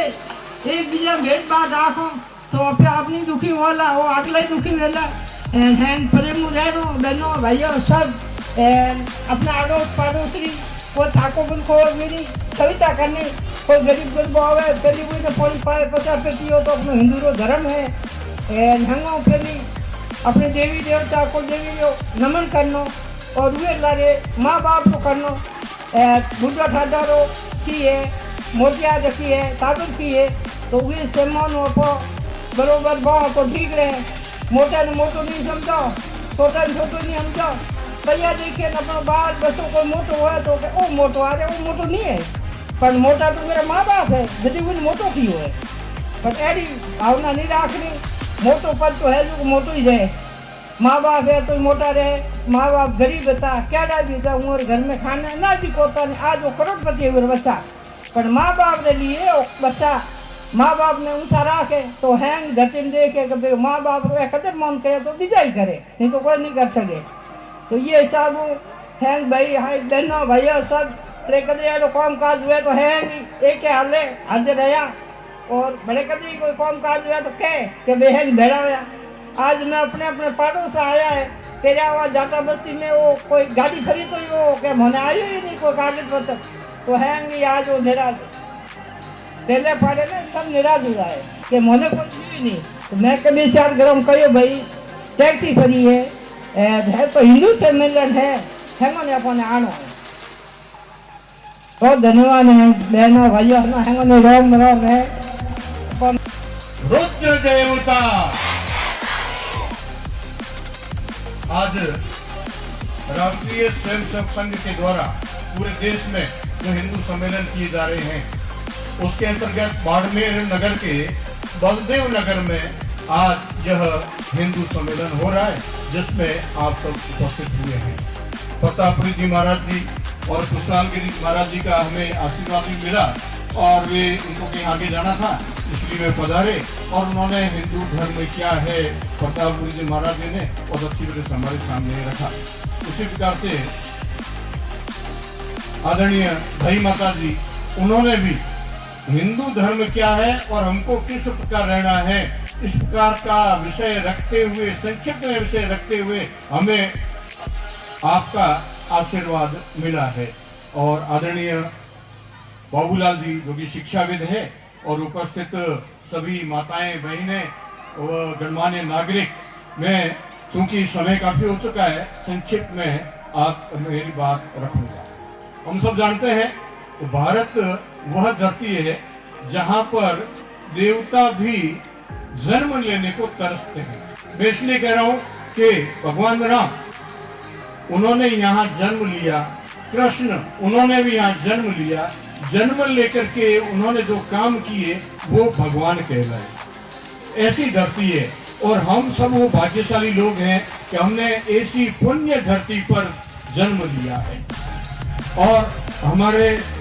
एक बीजा भेदभाव राखो तो अपनी दुखी होला वो अगला ही दुखी वेला प्रेम रहनो बहनों भाइयों सब अपना अड़ोस पड़ोसी कोई थाको बन को मेरी कविता करनी, कोई गरीब गरीब आवे गरीब ने पानी पाए 50 पेटी हो तो अपना हिंदू रो धर्म है। हंगों के लिए अपने देवी देवता को देवी को नमन करनो और वे लारे माँ बाप को करनो, बुढ़ा ठाडारो की है, मोतिया रखी है, साधु की है तो वे सम्मान हो बरोबर भाव को ठीक रहे। मोटा ने मोटो नहीं समझो, छोटा ने छोटो नहीं समझो। भैया देखिए अपना बाल बच्चों को मोटो हुआ तो वो मोटो आ रहे, वो मोटो नहीं है पर मोटा तो मेरा माँ बाप है, यदि वो मोटो की है पर ऐसी भावना नहीं रखनी। मोटो पद तो है जो मोटो ही रहे, माँ बाप है तो मोटा रहे। माँ बाप गरीब था क्या भी था उम्र घर में खाना ना भी कोता नहीं, आज वो करोड़पति है बच्चा पर माँ बाप ने लिए बच्चा माँ बाप ने ऊंचा रखे तो हैंग घटिन देखे कि माँ बाप कदर मान करे तो बीजा ही करे, नहीं तो कोई नहीं कर सके। तो ये हिसाब हैंग भाई हाई बहनों भैया सब बड़े कदे एडो काम काज हुए तो हैंग एक हाले हाजिर रहा और बड़े कदे कोई काम काज हुआ तो कह के बहन भेड़ा हुआ। आज मैं अपने अपने पड़ोस से आया है, तेरे आवाज जाटा बस्ती में वो कोई गाड़ी खड़ी तो वो क्या मैंने आयो ही नहीं कोई कागज पत्र तो हैंग आज वो निराश पहले पाड़े में सब निराश हुआ है कि मैंने कुछ ही नहीं। तो मैं कभी 4 ग्राम कहो भाई टैक्सी खड़ी है तो हिंदू सम्मेलन है मैंने अपने आनो है। बहुत धन्यवाद है बहनों भाइयों है राम राम है। रुद्र देवता आज राष्ट्रीय स्वयंसेवक संघ के द्वारा पूरे देश में जो हिंदू सम्मेलन किए जा रहे हैं उसके अंतर्गत बाड़मेर नगर के बलदेव नगर में आज यह हिंदू सम्मेलन हो रहा है जिसमें आप सब उपस्थित हुए हैं। प्रतापपुरी जी महाराज जी और खुशहाल गिरी महाराज जी का हमें आशीर्वाद भी मिला और वे उनको कहीं आगे जाना था इसलिए में पधारे और उन्होंने हिंदू धर्म में क्या है प्रतापपुरी जी महाराज जी ने बहुत अच्छी तरह से हमारे सामने रखा। उसी प्रकार से आदरणीय भाई माता जी उन्होंने भी हिंदू धर्म क्या है और हमको किस प्रकार रहना है, इस प्रकार का विषय रखते हुए, संक्षिप्त में विषय रखते हुए हमें आपका आशीर्वाद मिला है। और आदरणीय बाबूलाल जी जो कि शिक्षाविद है और उपस्थित सभी माताएं बहनें व गणमान्य नागरिक, मैं चूंकि समय काफी हो चुका है संक्षिप्त में आप मेरी बात रखूंगा। हम सब जानते हैं कि भारत वह धरती है जहां पर देवता भी जन्म लेने को तरसते हैं। मैं इसलिए कह रहा हूं कि भगवान राम उन्होंने यहाँ जन्म लिया, कृष्ण उन्होंने भी यहाँ जन्म लिया, जन्म लेकर के उन्होंने जो काम किए वो भगवान कहलाए। ऐसी धरती है और हम सब वो भाग्यशाली लोग हैं कि हमने ऐसी पुण्य धरती पर जन्म लिया है। और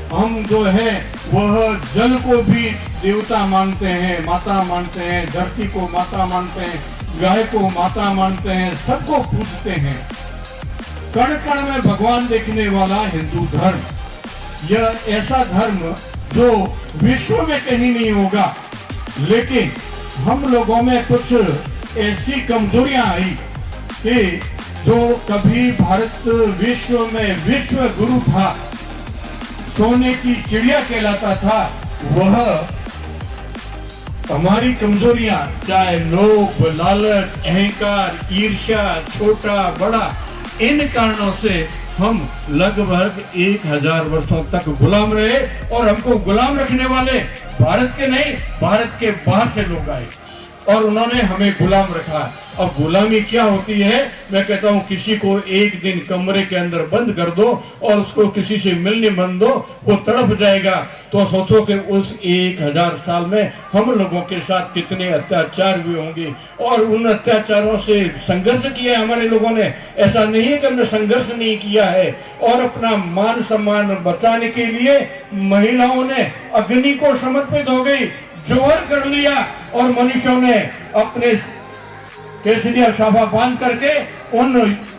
हम जो है वह जल को भी देवता मानते हैं, माता मानते हैं, धरती को माता मानते हैं, गाय को माता मानते हैं, सबको पूजते हैं। कण कण में भगवान देखने वाला हिंदू धर्म, यह ऐसा धर्म जो विश्व में कहीं नहीं होगा। लेकिन हम लोगों में कुछ ऐसी कमजोरियां आई कि जो कभी भारत विश्व में विश्व गुरु था, सोने की चिड़िया कहलाता था, वह हमारी कमजोरियां, चाहे लोभ, लालच, अहंकार, ईर्ष्या, छोटा बड़ा, इन कारणों से हम लगभग 1000 वर्षों तक गुलाम रहे। और हमको गुलाम रखने वाले भारत के नहीं, भारत के बाहर से लोग आए और उन्होंने हमें गुलाम रखा। अब गुलामी क्या होती है, मैं कहता हूँ किसी को एक दिन कमरे के अंदर बंद कर दो और उसको किसी से मिलने मन दो, वो तड़प जाएगा। तो सोचो कि उस 1000 साल में हम लोगों के साथ कितने अत्याचार हुए होंगे और उन अत्याचारों से संघर्ष किया है हमारे लोगों ने। ऐसा नहीं है कि हमने संघर्ष नहीं किया है। और अपना मान सम्मान बचाने के लिए महिलाओं ने अग्नि को समर्पित हो गई, जोहर कर लिया और मनुष्यों ने अपने केसरिया साफा बांध करके उन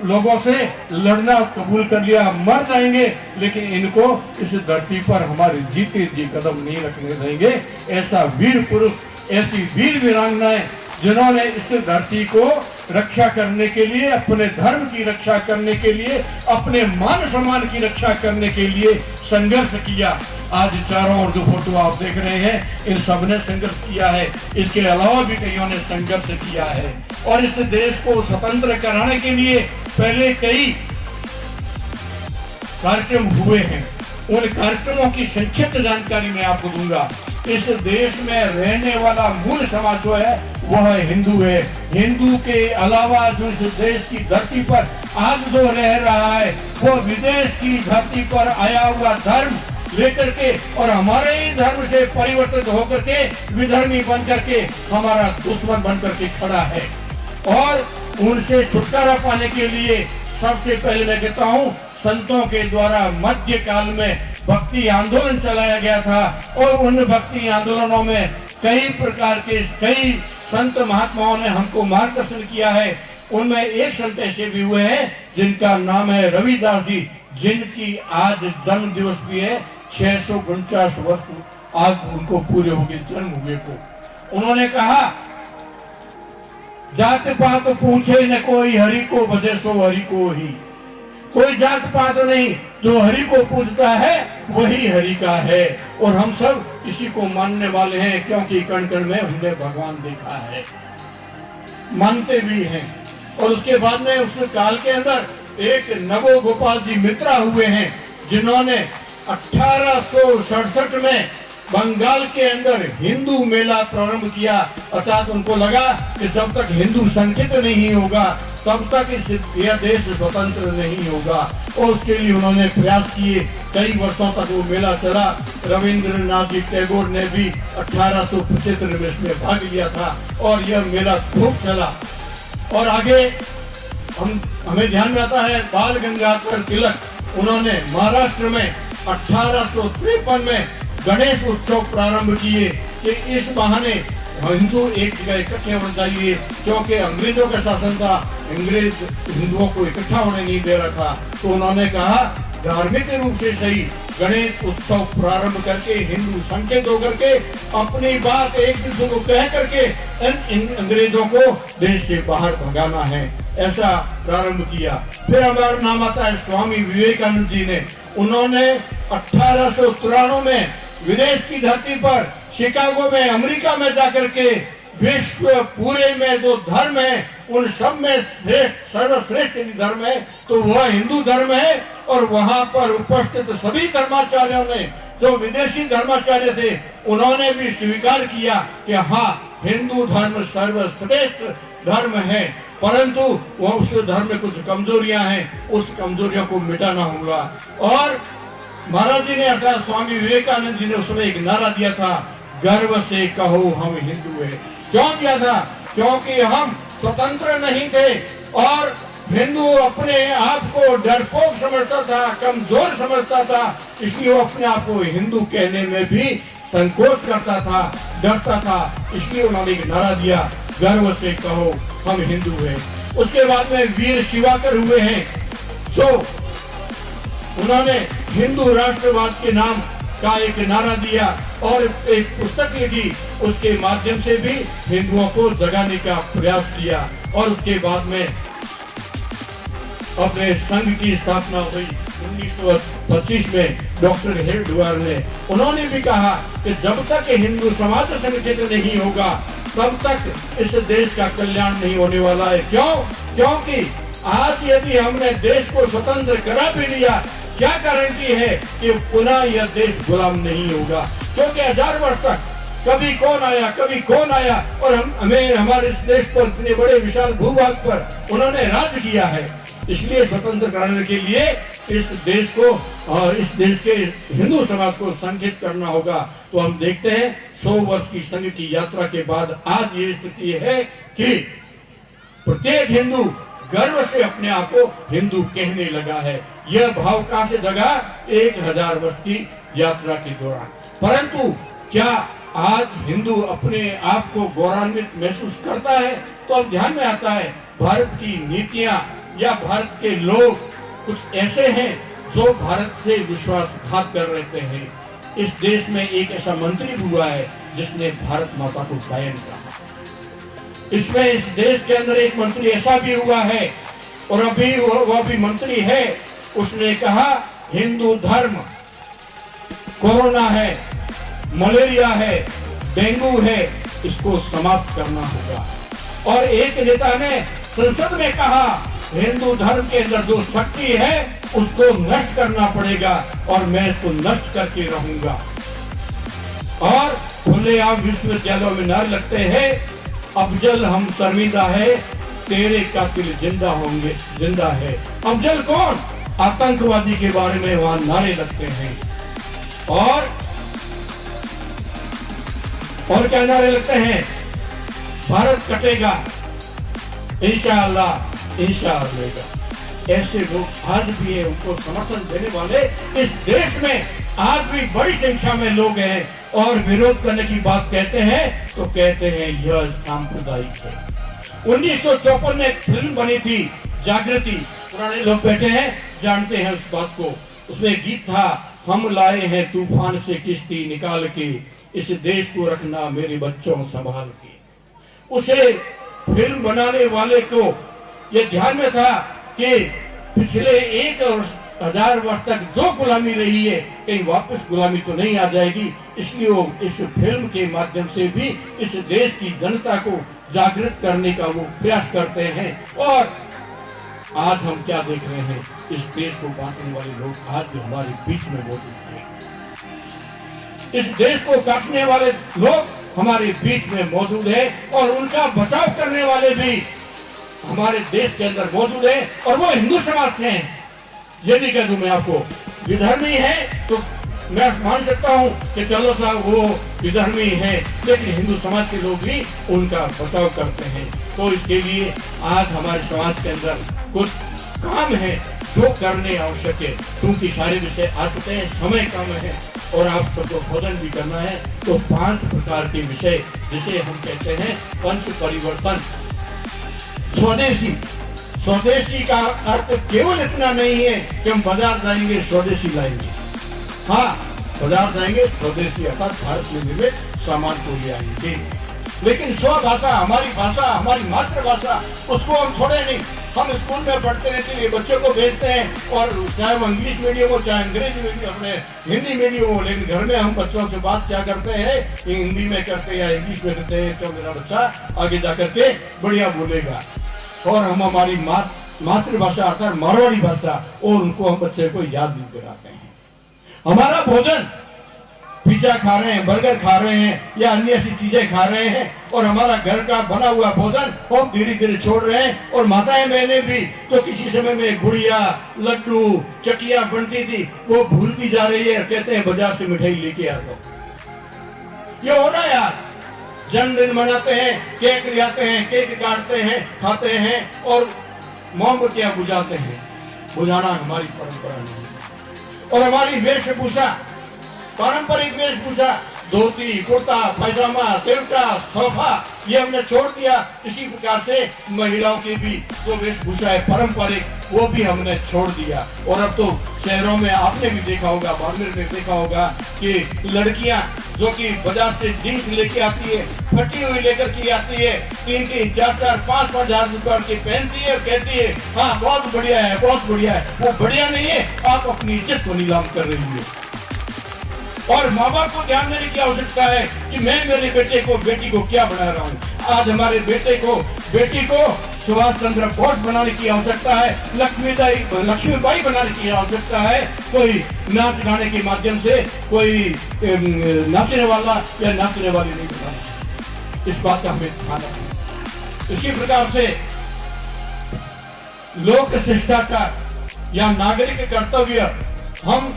लोगों से लड़ना कबूल कर लिया। मर जाएंगे लेकिन इनको इस धरती पर हमारे जीते जी कदम नहीं रखने देंगे। ऐसा वीर पुरुष, ऐसी वीर वीरांगनाएं जिन्होंने इस धरती को रक्षा करने के लिए, अपने धर्म की रक्षा करने के लिए, अपने मान सम्मान की रक्षा करने के लिए संघर्ष किया। आज चारों ओर जो फोटो आप देख रहे हैं, इन सब ने संघर्ष किया है। इसके अलावा भी कईयों ने संघर्ष किया है और इस देश को स्वतंत्र कराने के लिए पहले कई कार्यक्रम हुए हैं। उन कार्यक्रमों की संक्षिप्त जानकारी मैं आपको दूंगा। इस देश में रहने वाला मूल समाज जो है वह हिंदू है। हिंदू के अलावा जो इस देश की धरती पर आज जो रह रहा है वो विदेश की धरती पर आया हुआ धर्म लेकर के और हमारे ही धर्म से परिवर्तित होकर के विधर्मी बन करके हमारा दुश्मन बन करके खड़ा है। और उनसे छुटकारा पाने के लिए सबसे पहले मैं कहता हूँ संतों के द्वारा मध्य काल में भक्ति आंदोलन चलाया गया था और उन भक्ति आंदोलनों में कई प्रकार के कई संत महात्माओं ने हमको मार्गदर्शन किया है। उनमें एक संत ऐसे भी हुए हैं जिनका नाम है रविदास जी, जिनकी आज जन्म दिवस भी है। 649 वर्ष आज उनको पूरे हो गए जन्म हुए को। उन्होंने कहा जात पात पूछे न कोई, हरि को भजे सो हरि को ही। कोई जात पात नहीं, जो हरि को पूजता है वही हरि का है। और हम सब इसी को मानने वाले हैं क्योंकि कण कण में हमने भगवान देखा है, मानते भी हैं। और उसके बाद में उस काल के अंदर एक नवो गोपाल जी मित्रा हुए हैं जिन्होंने 1867 में बंगाल के अंदर हिंदू मेला प्रारंभ किया। अर्थात उनको लगा कि जब तक हिंदू संगठित नहीं होगा तब तक यह देश स्वतंत्र नहीं होगा और उसके लिए उन्होंने प्रयास किए। कई वर्षों तक वो मेला चला। रविंद्रनाथ जी टैगोर ने भी 1875 में इसमें भाग लिया था और यह मेला खूब चला। और आगे हमें ध्यान में आता है बाल गंगाधर तिलक, उन्होंने महाराष्ट्र में 1853 में गणेश उत्सव प्रारंभ किए कि इस बहाने हिंदू एक जगह इकट्ठे होने चाहिए, क्योंकि अंग्रेजों का शासन था, अंग्रेज हिंदुओं को इकट्ठा होने नहीं दे रहा था। तो उन्होंने कहा धार्मिक रूप से सही गणेश उत्सव प्रारंभ करके हिंदू संकेत होकर के अपनी बात एक दूसरे को कह करके इन अंग्रेजों को देश से बाहर भगाना है, ऐसा प्रारंभ किया। फिर हमारा नाम आता है स्वामी विवेकानंद जी ने। उन्होंने 1893 में विदेश की धरती पर शिकागो में अमेरिका में जाकर के विश्व पूरे में जो धर्म है उन सब में श्रेष्ठ सर्वश्रेष्ठ धर्म है तो वह हिंदू धर्म है। और वहां पर उपस्थित सभी धर्माचार्यों ने, जो विदेशी धर्माचार्य थे, उन्होंने भी स्वीकार किया कि हाँ, हिंदू धर्म सर्वश्रेष्ठ धर्म है, परंतु वह उस धर्म में कुछ कमजोरियां हैं, उस कमजोरियों को मिटाना होगा। और महाराज जी ने अर्थात स्वामी विवेकानंद जी ने उसमें एक नारा दिया था, गर्व से कहो हम हिंदू हैं। क्यों दिया था? क्योंकि हम स्वतंत्र नहीं थे और हिंदू अपने आप को डरपोक समझता था, कमजोर समझता था, इसलिए वो अपने आप को हिंदू कहने में भी संकोच करता था, डरता था। इसलिए उन्होंने एक नारा दिया, गर्व से कहो हम हिंदू हैं। उसके बाद में वीर शिवाकर हुए हैं, जो उन्होंने हिंदू राष्ट्रवाद के नाम का एक नारा दिया और एक पुस्तक लिखी, उसके माध्यम से भी हिंदुओं को जगाने का प्रयास किया। और उसके बाद में अपने संघ की स्थापना हुई 1925 में डॉक्टर हेडगेवार ने। उन्होंने भी कहा कि जब तक हिंदू समाज संगठित नहीं होगा तब तक इस देश का कल्याण नहीं होने वाला है। क्यों? क्योंकि आज यदि हमने देश को स्वतंत्र करा भी लिया, क्या गारंटी है कि पुनः यह देश गुलाम नहीं होगा? क्योंकि 1000 वर्ष तक कभी कौन आया और हमें हमारे इस देश पर इतने बड़े विशाल भूभाग पर उन्होंने राज किया है। इसलिए स्वतंत्र कराने के लिए इस देश को और इस देश के हिंदू समाज को संगठित करना होगा। तो हम देखते हैं 100 वर्ष की संघ की यात्रा के बाद आज ये स्थिति है कि प्रत्येक हिंदू गर्व से अपने आप को हिंदू कहने लगा है। यह भाव कहां से जगा? 1000 वर्ष की यात्रा के दौरान। परंतु क्या आज हिंदू अपने आप को गौरवान्वित महसूस करता है? तो अब ध्यान में आता है भारत की नीतियां या भारत के लोग कुछ ऐसे हैं जो भारत से विश्वासघात कर रहे हैं। इस देश में एक ऐसा मंत्री हुआ है जिसने भारत माता को गायन कहा। इसमें इस देश के अंदर एक मंत्री ऐसा भी हुआ है और अभी वह भी मंत्री है, उसने कहा हिंदू धर्म कोरोना है, मलेरिया है, डेंगू है, इसको समाप्त करना होगा। और एक नेता ने संसद में कहा हिंदू धर्म के अंदर जो शक्ति है उसको नष्ट करना पड़ेगा और मैं इसको नष्ट करके रहूंगा। और खुलेआम विश्वविद्यालयों में नारे लगते हैं, अफजल हम शर्मिंदा है, तेरे कातिल जिंदा होंगे, जिंदा है। अफजल कौन? आतंकवादी के बारे में वहां नारे लगते हैं। और क्या नारे लगते हैं? भारत कटेगा, इंशाअल्लाह इंशाअल्लाह। ऐसे लोग आज भी हैं, उनको समर्थन देने वाले इस देश में आज भी बड़ी संख्या में लोग हैं और विरोध करने की बात कहते हैं तो कहते हैं यह सांप्रदायिक है। 1954 में एक फिल्म बनी थी जागृति, पुराने लोग बैठे हैं जानते हैं उस बात को। उसमें गीत था, हम लाए हैं तूफान से किश्ती निकाल के, इस देश को रखना मेरे बच्चों संभाल के। उसे फिल्म बनाने वाले को यह ध्यान में था कि पिछले 1000 वर्ष तक जो गुलामी रही है कहीं वापस गुलामी तो नहीं आ जाएगी, इसलिए वो इस फिल्म के माध्यम से भी इस देश की जनता को जागृत करने का वो प्रयास करते हैं। और आज हम क्या देख रहे हैं, इस देश को बांटने वाले लोग आज भी हमारे बीच में मौजूद हैं। इस देश को काटने वाले लोग हमारे बीच में मौजूद है और उनका बचाव करने वाले भी हमारे देश के अंदर मौजूद है और वो हिंदू समाज से हैं। यदि कह दूं मैं आपको विधर्मी है तो मैं मान सकता हूं कि चलो साहब वो विधर्मी है, लेकिन हिंदू समाज के लोग भी उनका बचाव करते हैं। तो इसके लिए आज हमारे समाज के अंदर कुछ काम है जो करने आवश्यक है, क्योंकि सारे विषय आ चुके हैं, समय कम है। और आप सबको भोजन भी करना है। तो 5 प्रकार के विषय जिसे हम कहते हैं पंच परिवर्तन। स्वदेशी, स्वदेशी का अर्थ केवल इतना नहीं है कि हम बाजार जाएंगे स्वदेशी लाएंगे। हाँ, बाजार जाएंगे स्वदेशी अर्थात भारत में निर्मित सामान को ले आएंगे, लेकिन स्वभाषा, हमारी भाषा, हमारी मातृभाषा, उसको हम छोड़े नहीं। हम स्कूल में पढ़ते हैं के लिए बच्चों को भेजते हैं, और चाहे वो इंग्लिश मीडियम हो चाहे अंग्रेजी मीडियम, अपने हिंदी मीडियम हो, लेकिन घर में हम बच्चों से बात क्या करते हैं कि हिंदी में करते हैं या इंग्लिश में करते हैं, तो मेरा बच्चा आगे जाकर के बढ़िया बोलेगा। और हम हमारी मातृभाषा अर्थात मारवाड़ी भाषा और उनको हम बच्चे को याद नहीं कराते हैं। हमारा भोजन, पिज्जा खा रहे हैं, बर्गर खा रहे हैं या अन्य ऐसी चीजें खा रहे हैं, और हमारा घर का बना हुआ भोजन हम धीरे धीरे छोड़ रहे हैं। और माताएं बहनें भी जो किसी समय में गुड़िया, लड्डू, चकिया बनती थी, वो भूलती जा रही है, कहते हैं बाजार से मिठाई लेके आ दो। ये हो रहा है यार, जन्मदिन मनाते हैं, केक ले आते हैं, केक काटते हैं, खाते हैं और मोमबत्तियां बुझाते हैं। बुझाना हमारी परंपरा नहीं। और हमारी वेशभूषा, पारंपरिक वेशभूषा, धोती, कुर्ता, पैजामा, सेवटा, सोफा, ये हमने छोड़ दिया। इसी प्रकार से महिलाओं की भी जो वेशभूषा है पारंपरिक, वो भी हमने छोड़ दिया। और अब तो शहरों में आपने भी देखा होगा, बाड़मेर में देखा होगा कि लड़कियां जो कि बाजार से जींस लेके आती है, फटी हुई लेकर के आती है, 3-3, 4-4, 5-5 हजार रुपए की पहनती है और कहती है हाँ बहुत बढ़िया है, बहुत बढ़िया है। वो बढ़िया नहीं है, आप अपनी इज्जत को नीलाम कर रही है। और माँ बाप को ध्यान देने की आवश्यकता है कि मैं मेरे बेटे को, बेटी को क्या बना रहा हूँ। आज हमारे बेटे को, बेटी को सुभाष चंद्र बोस बनाने की आवश्यकता है, लक्ष्मीबाई बनाने की आवश्यकता है। कोई नाच गाने के माध्यम से कोई नाचने वाला या नाचने वाली नहीं बनाना। इस बात का हमें ध्यान रखना। इसी प्रकार से लोक शिष्टाचार या नागरिक कर्तव्य हम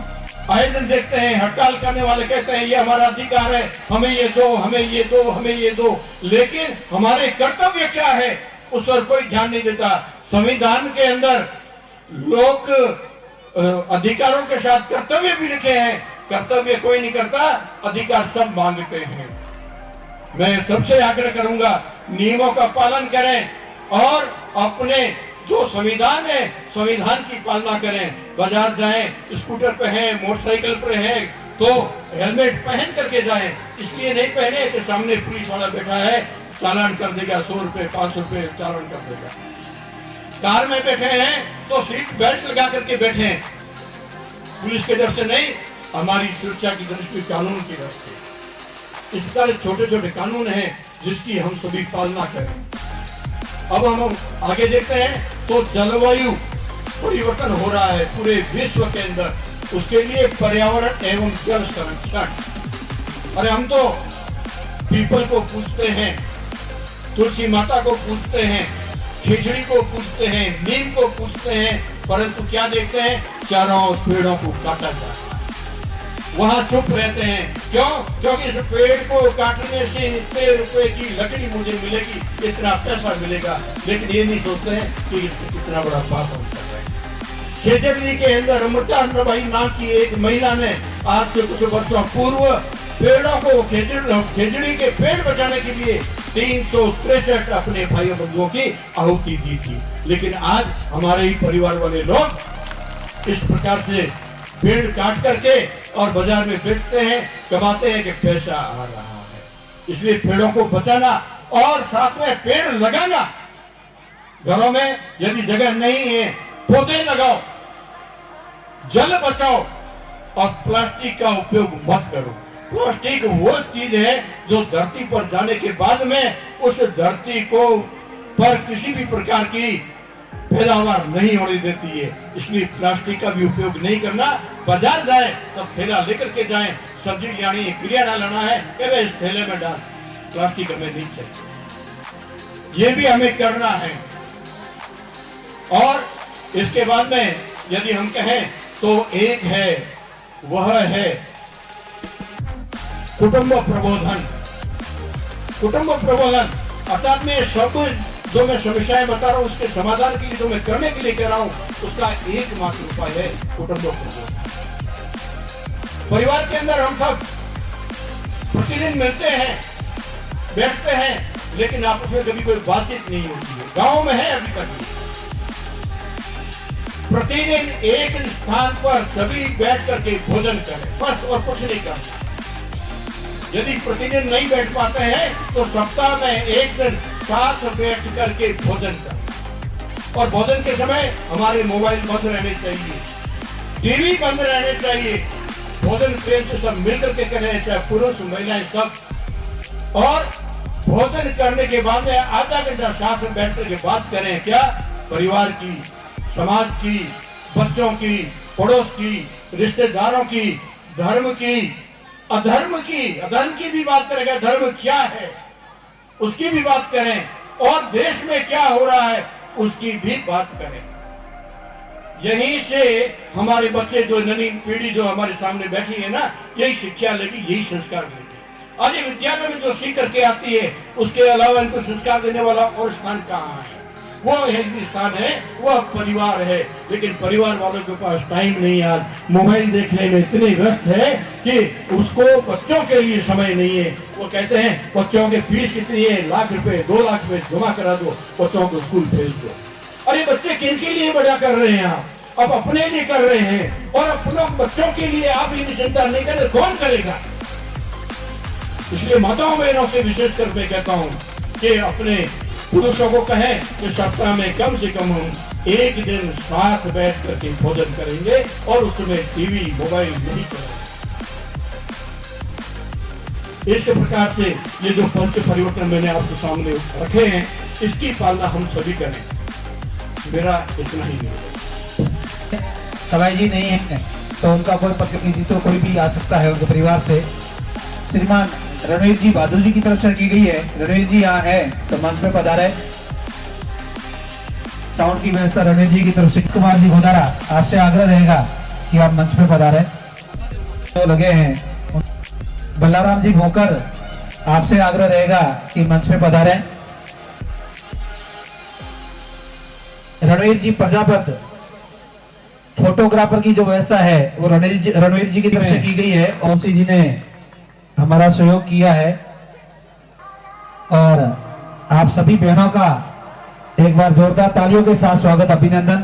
आए दिन देखते हैं। हड़ताल करने वाले कहते हैं ये हमारा अधिकार है, हमें ये दो, हमें ये दो, हमें ये दो, लेकिन हमारे कर्तव्य क्या है उस पर कोई ध्यान नहीं देता। संविधान के अंदर लोक अधिकारों के साथ कर्तव्य भी लिखे हैं, कर्तव्य कोई नहीं करता, अधिकार सब मांगते हैं। मैं सबसे आग्रह करूंगा नियमों का पालन करें और अपने जो संविधान है संविधान की पालना करें। बाजार जाएं, स्कूटर पे हैं, मोटरसाइकिल पे हैं, तो हेलमेट पहन करके जाएं। इसलिए नहीं पहने कि सामने पुलिस वाला बैठा है, चालान कर देगा, 100 रुपए 500 रुपए चालान कर देगा। कार में बैठे हैं तो सीट बेल्ट लगा करके बैठे, पुलिस के डर से नहीं, हमारी सुरक्षा की दृष्टि, कानून की दृष्टि। इस तरह छोटे छोटे कानून हैं जिसकी हम सभी पालना करें। अब हम आगे देखते हैं तो जलवायु परिवर्तन हो रहा है पूरे विश्व के अंदर, उसके लिए पर्यावरण एवं जल संरक्षण। अरे हम तो पीपल को पूजते हैं, तुलसी माता को पूजते हैं, खिचड़ी को पूजते हैं, नीम को पूजते हैं, परंतु क्या देखते हैं, चारों पेड़ों को काटा जाता है। वहां चुप रहते हैं, क्यों? क्योंकि इस पेड़ को काटने से इतने रुपए की लकड़ी मुझे मिलेगी, इतना पैसा मिलेगा, लेकिन ये नहीं सोचते हैं कि इससे कितना बड़ा पाप हम कर रहे हैं। खेजड़ी के अंदर अमृताबाई नाम की एक महिला ने आज से कुछ वर्षों पूर्व पेड़ों को, खेजड़ी के पेड़ बचाने के लिए 363 अपने भाई बंधुओं की आहुति दी थी। लेकिन आज हमारे ही परिवार वाले लोग इस प्रकार से पेड़ काट करके और बाजार में बेचते हैं, कमाते हैं कि पैसा आ रहा है। इसलिए पेड़ों को बचाना और साथ में पेड़ लगाना। घरों में यदि जगह नहीं है, पौधे लगाओ, जल बचाओ और प्लास्टिक का उपयोग मत करो। प्लास्टिक वो चीज है जो धरती पर जाने के बाद में उस धरती को पर किसी भी प्रकार की पैदावार नहीं होने देती है। इसलिए प्लास्टिक का भी उपयोग नहीं करना। बाजार जाए तब थैला लेकर के जाएं, सब्जी लानी है, किराना लाना है, अरे इस थैले में डाल, प्लास्टिक हमें नहीं चाहिए। ये भी हमें करना है। और इसके बाद में यदि हम कहें तो एक है, वह है कुटुंब प्रबोधन। कुटुंब प्रबोधन अर्थात में सब जो मैं समस्याएं बता रहा हूँ उसके समाधान के लिए, जो मैं करने के लिए कह रहा हूँ, उसका एकमात्र उपाय है कुटुंब प्रबोधन। परिवार के अंदर हम सब प्रतिदिन मिलते हैं, बैठते हैं, लेकिन आपस में कभी कोई बातचीत नहीं होती है। गांव में है अभी तक प्रतिदिन एक स्थान पर सभी बैठ करके भोजन करें, बस, और कुछ नहीं करना। यदि प्रतिदिन नहीं बैठ पाते हैं तो सप्ताह में एक दिन साथ बैठ करके भोजन करें। और भोजन के समय हमारे मोबाइल बंद रहने चाहिए, टीवी बंद रहने चाहिए। भोजन प्रेम से सब मिलकर के करें, चाहे पुरुष महिलाएं सब। और भोजन करने के बाद में आधा घंटा साथ में बैठ करके बात करें, क्या परिवार की, समाज की, बच्चों की, पड़ोस की, रिश्तेदारों की, धर्म की, अधर्म की भी बात करेंगे। धर्म क्या है उसकी भी बात करें, और देश में क्या हो रहा है उसकी भी बात करें। यहीं से हमारे बच्चे, जो नई पीढ़ी जो हमारे सामने बैठी है ना, यही शिक्षा लेगी, यही संस्कार लेगी। आज ये विद्यालय में जो सीख करके आती है, उसके अलावा इनको संस्कार देने वाला और स्थान कहाँ है? वो स्थान है, वह परिवार है। लेकिन परिवार वालों के पास टाइम नहीं यार, मोबाइल देखने में इतने व्यस्त है कि उसको बच्चों के लिए समय नहीं है। वो कहते हैं बच्चों के फीस कितनी है, लाख रुपए, 2 लाख रुपए जमा करा दो, बच्चों को स्कूल भेज दो। अरे बच्चे किनके लिए बड़ा कर रहे हैं आप? अब अपने लिए कर रहे हैं, और अपने बच्चों के लिए आप ये चिंता नहीं करते, कौन करेगा? इसलिए माताओं बहनों से विशेष कर मैं कहता हूँ कि अपने पुरुषों को कहें कि सप्ताह में कम से कम हम एक दिन साथ बैठ करके भोजन करेंगे, और उसमें टीवी मोबाइल नहीं करेंगे। इस प्रकार से ये जो पंच परिवर्तन मैंने आपके सामने रखे हैं, इसकी पालना हम सभी करें। मेरा इतना ही है। सवाई जी नहीं है तो उनका कोई प्रतिनिधित्व कोई भी आ सकता है उनके परिवार से। श्रीमान रणवीर जी बहादुर जी की तरफ से की गई है। रणवीर जी यहाँ है तो मंच पे पधारे। साउंड की व्यवस्था रणवीर जी की तरफ से। कुमार जी गोदारा, आपसे आग्रह रहेगा कि आप मंच पे पधारे। तो लगे हैं बल्लाराम जी भोकर, आपसे आग्रह रहेगा कि मंच पे पधारे। रणवीर जी प्रजापत, फोटोग्राफर की जो व्यवस्था है वो रणवीर जी की तरफ से की गई है। ओमसी जी ने हमारा सहयोग किया है, और आप सभी बहनों का एक बार जोरदार तालियों के साथ स्वागत, अभिनंदन।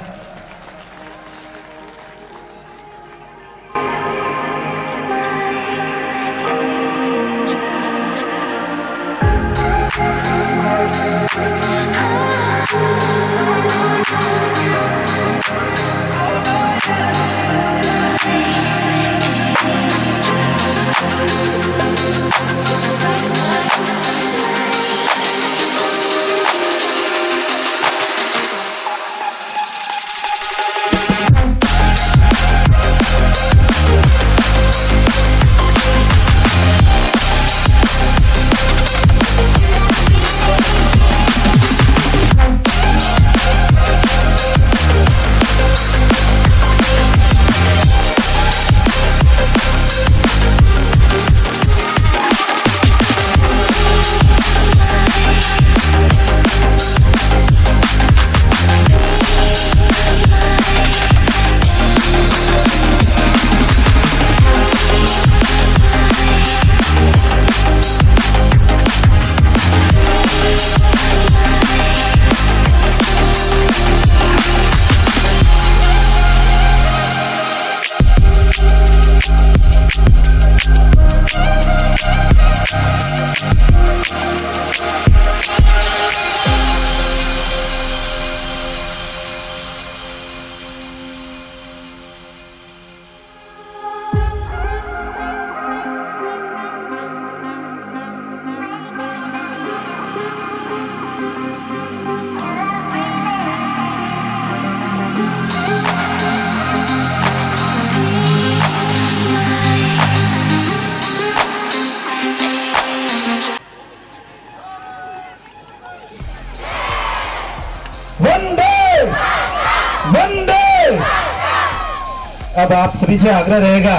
अब आप सभी से आग्रह रहेगा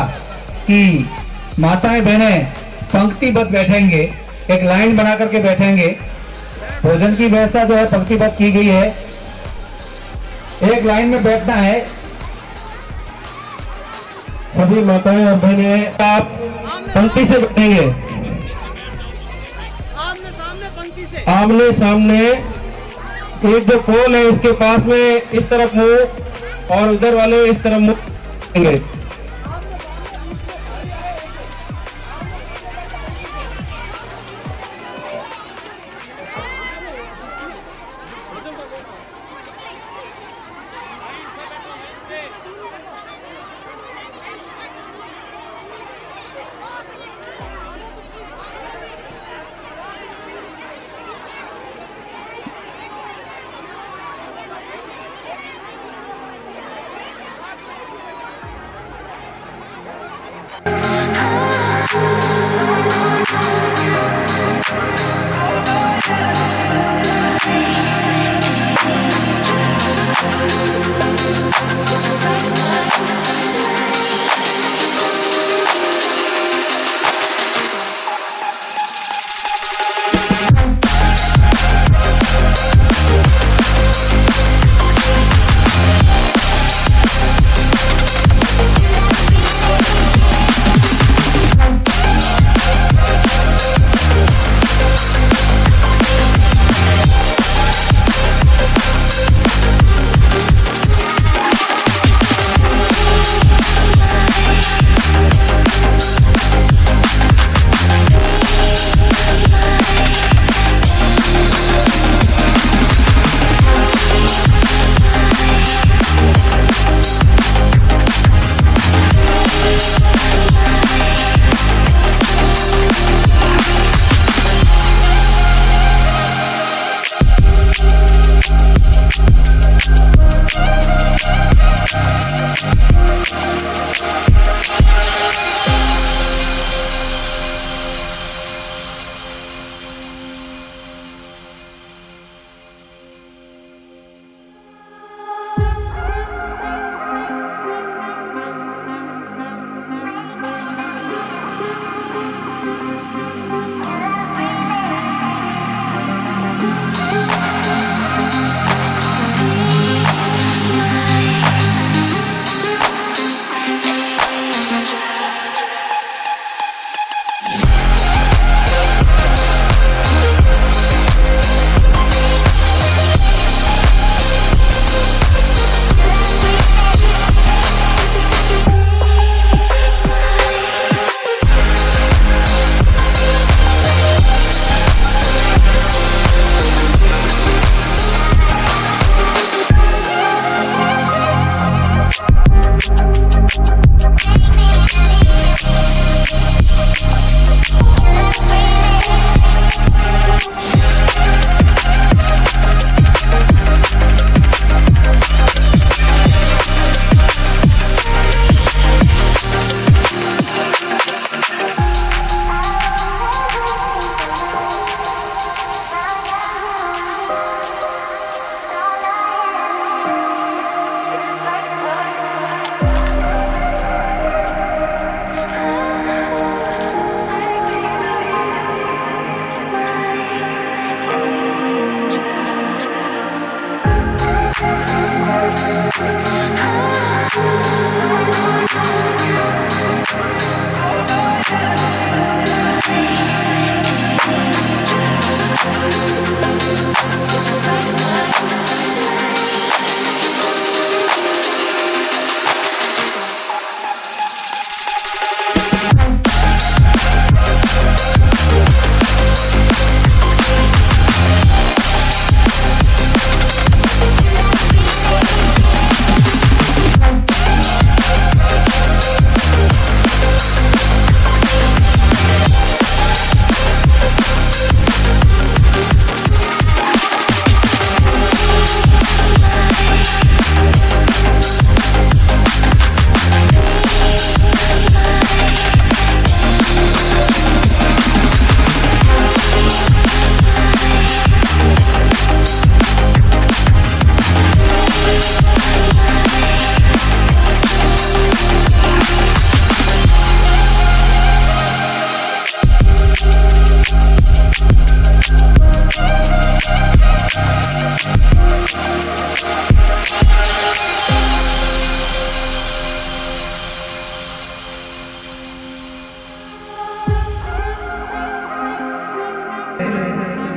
कि माताएं बहनें पंक्तिबद्ध बैठेंगे, एक लाइन बना करके बैठेंगे। भोजन की व्यवस्था जो है पंक्तिबद्ध की गई है, एक लाइन में बैठना है। सभी माताएं और बहनें आप पंक्ति से बैठेंगे, आमने सामने पंक्ति से। आमने सामने। एक जो पोल है इसके पास में इस तरफ मुंह और उधर वाले इस तरफ मुंह करेंगे।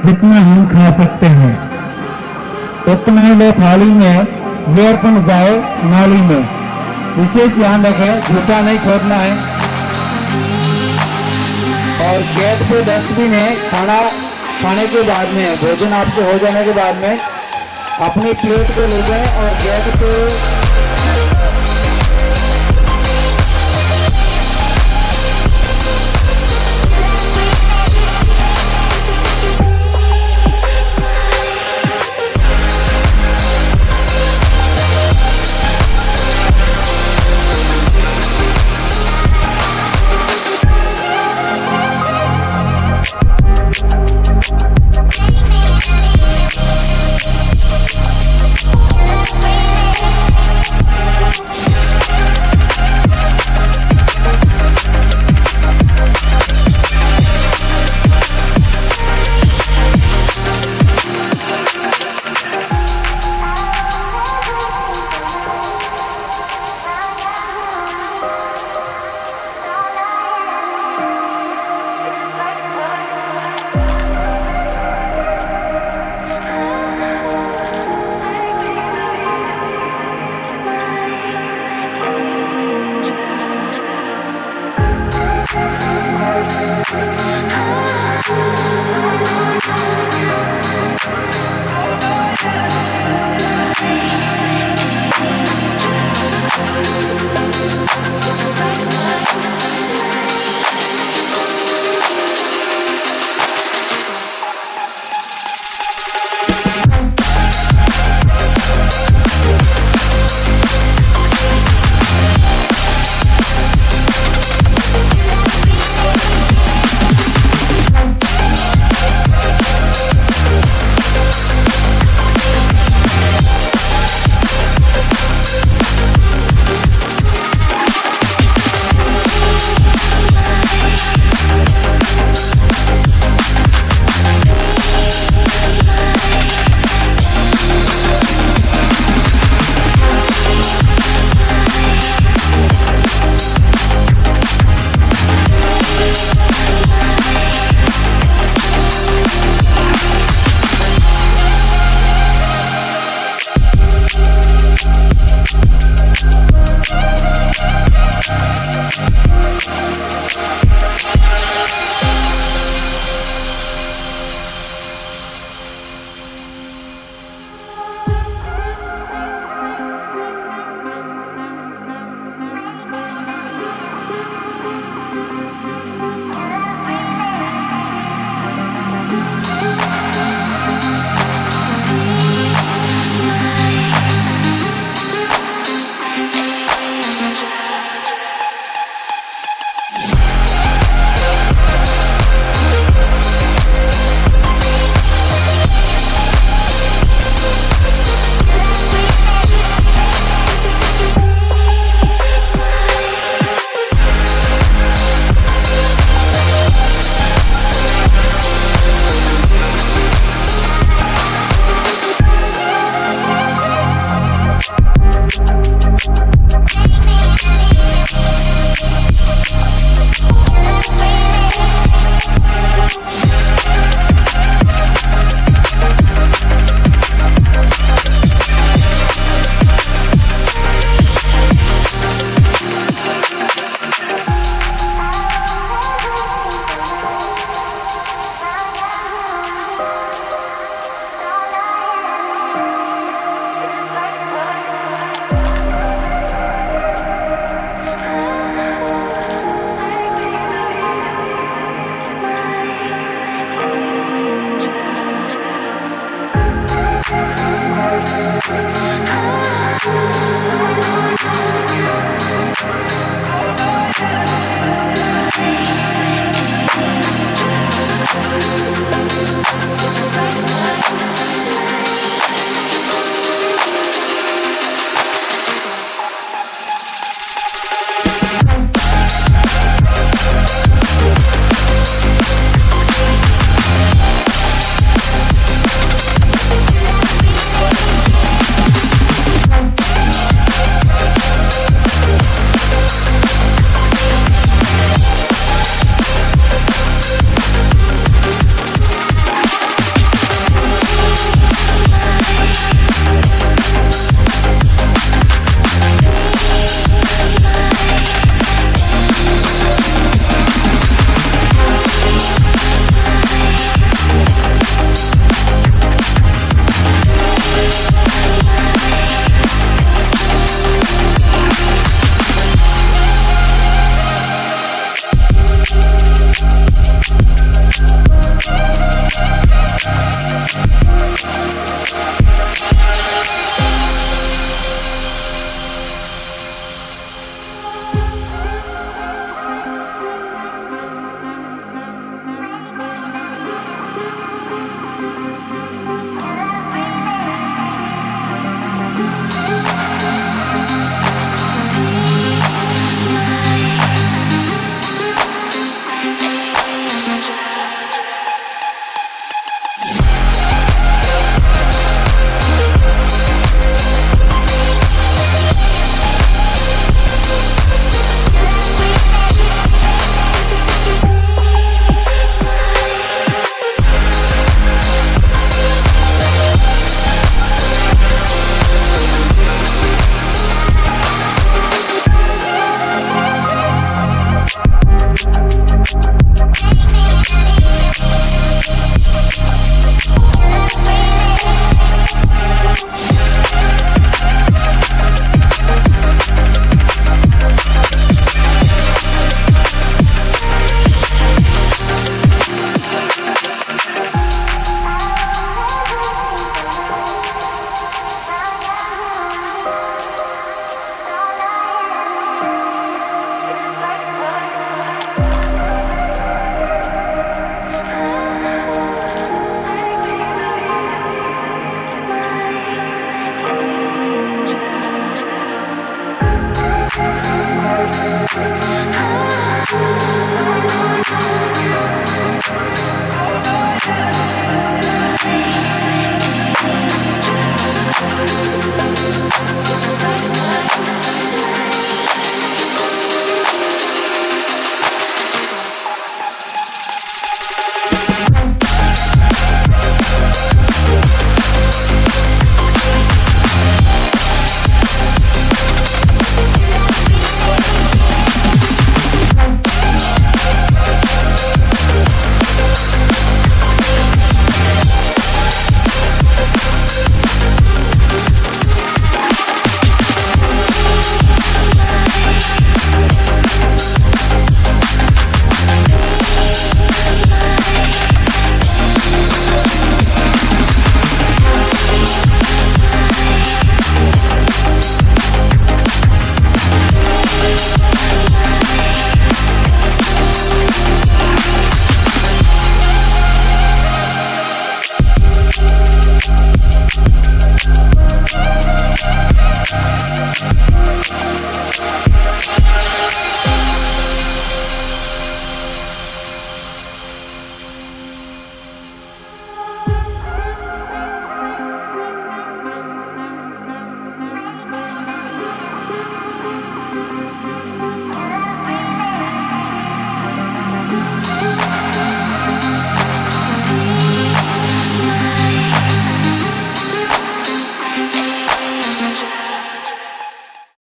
जितना हम खा सकते हैं उतना ही लो थाली में, वे अर्पण जाए नाली में। विशेष ध्यान रखें, जूठा नहीं छोड़ना है। और गेट पे डस्टबिन है, खाने के बाद में, भोजन आपके हो जाने के बाद में अपनी प्लेट को ले जाएं और गेट पे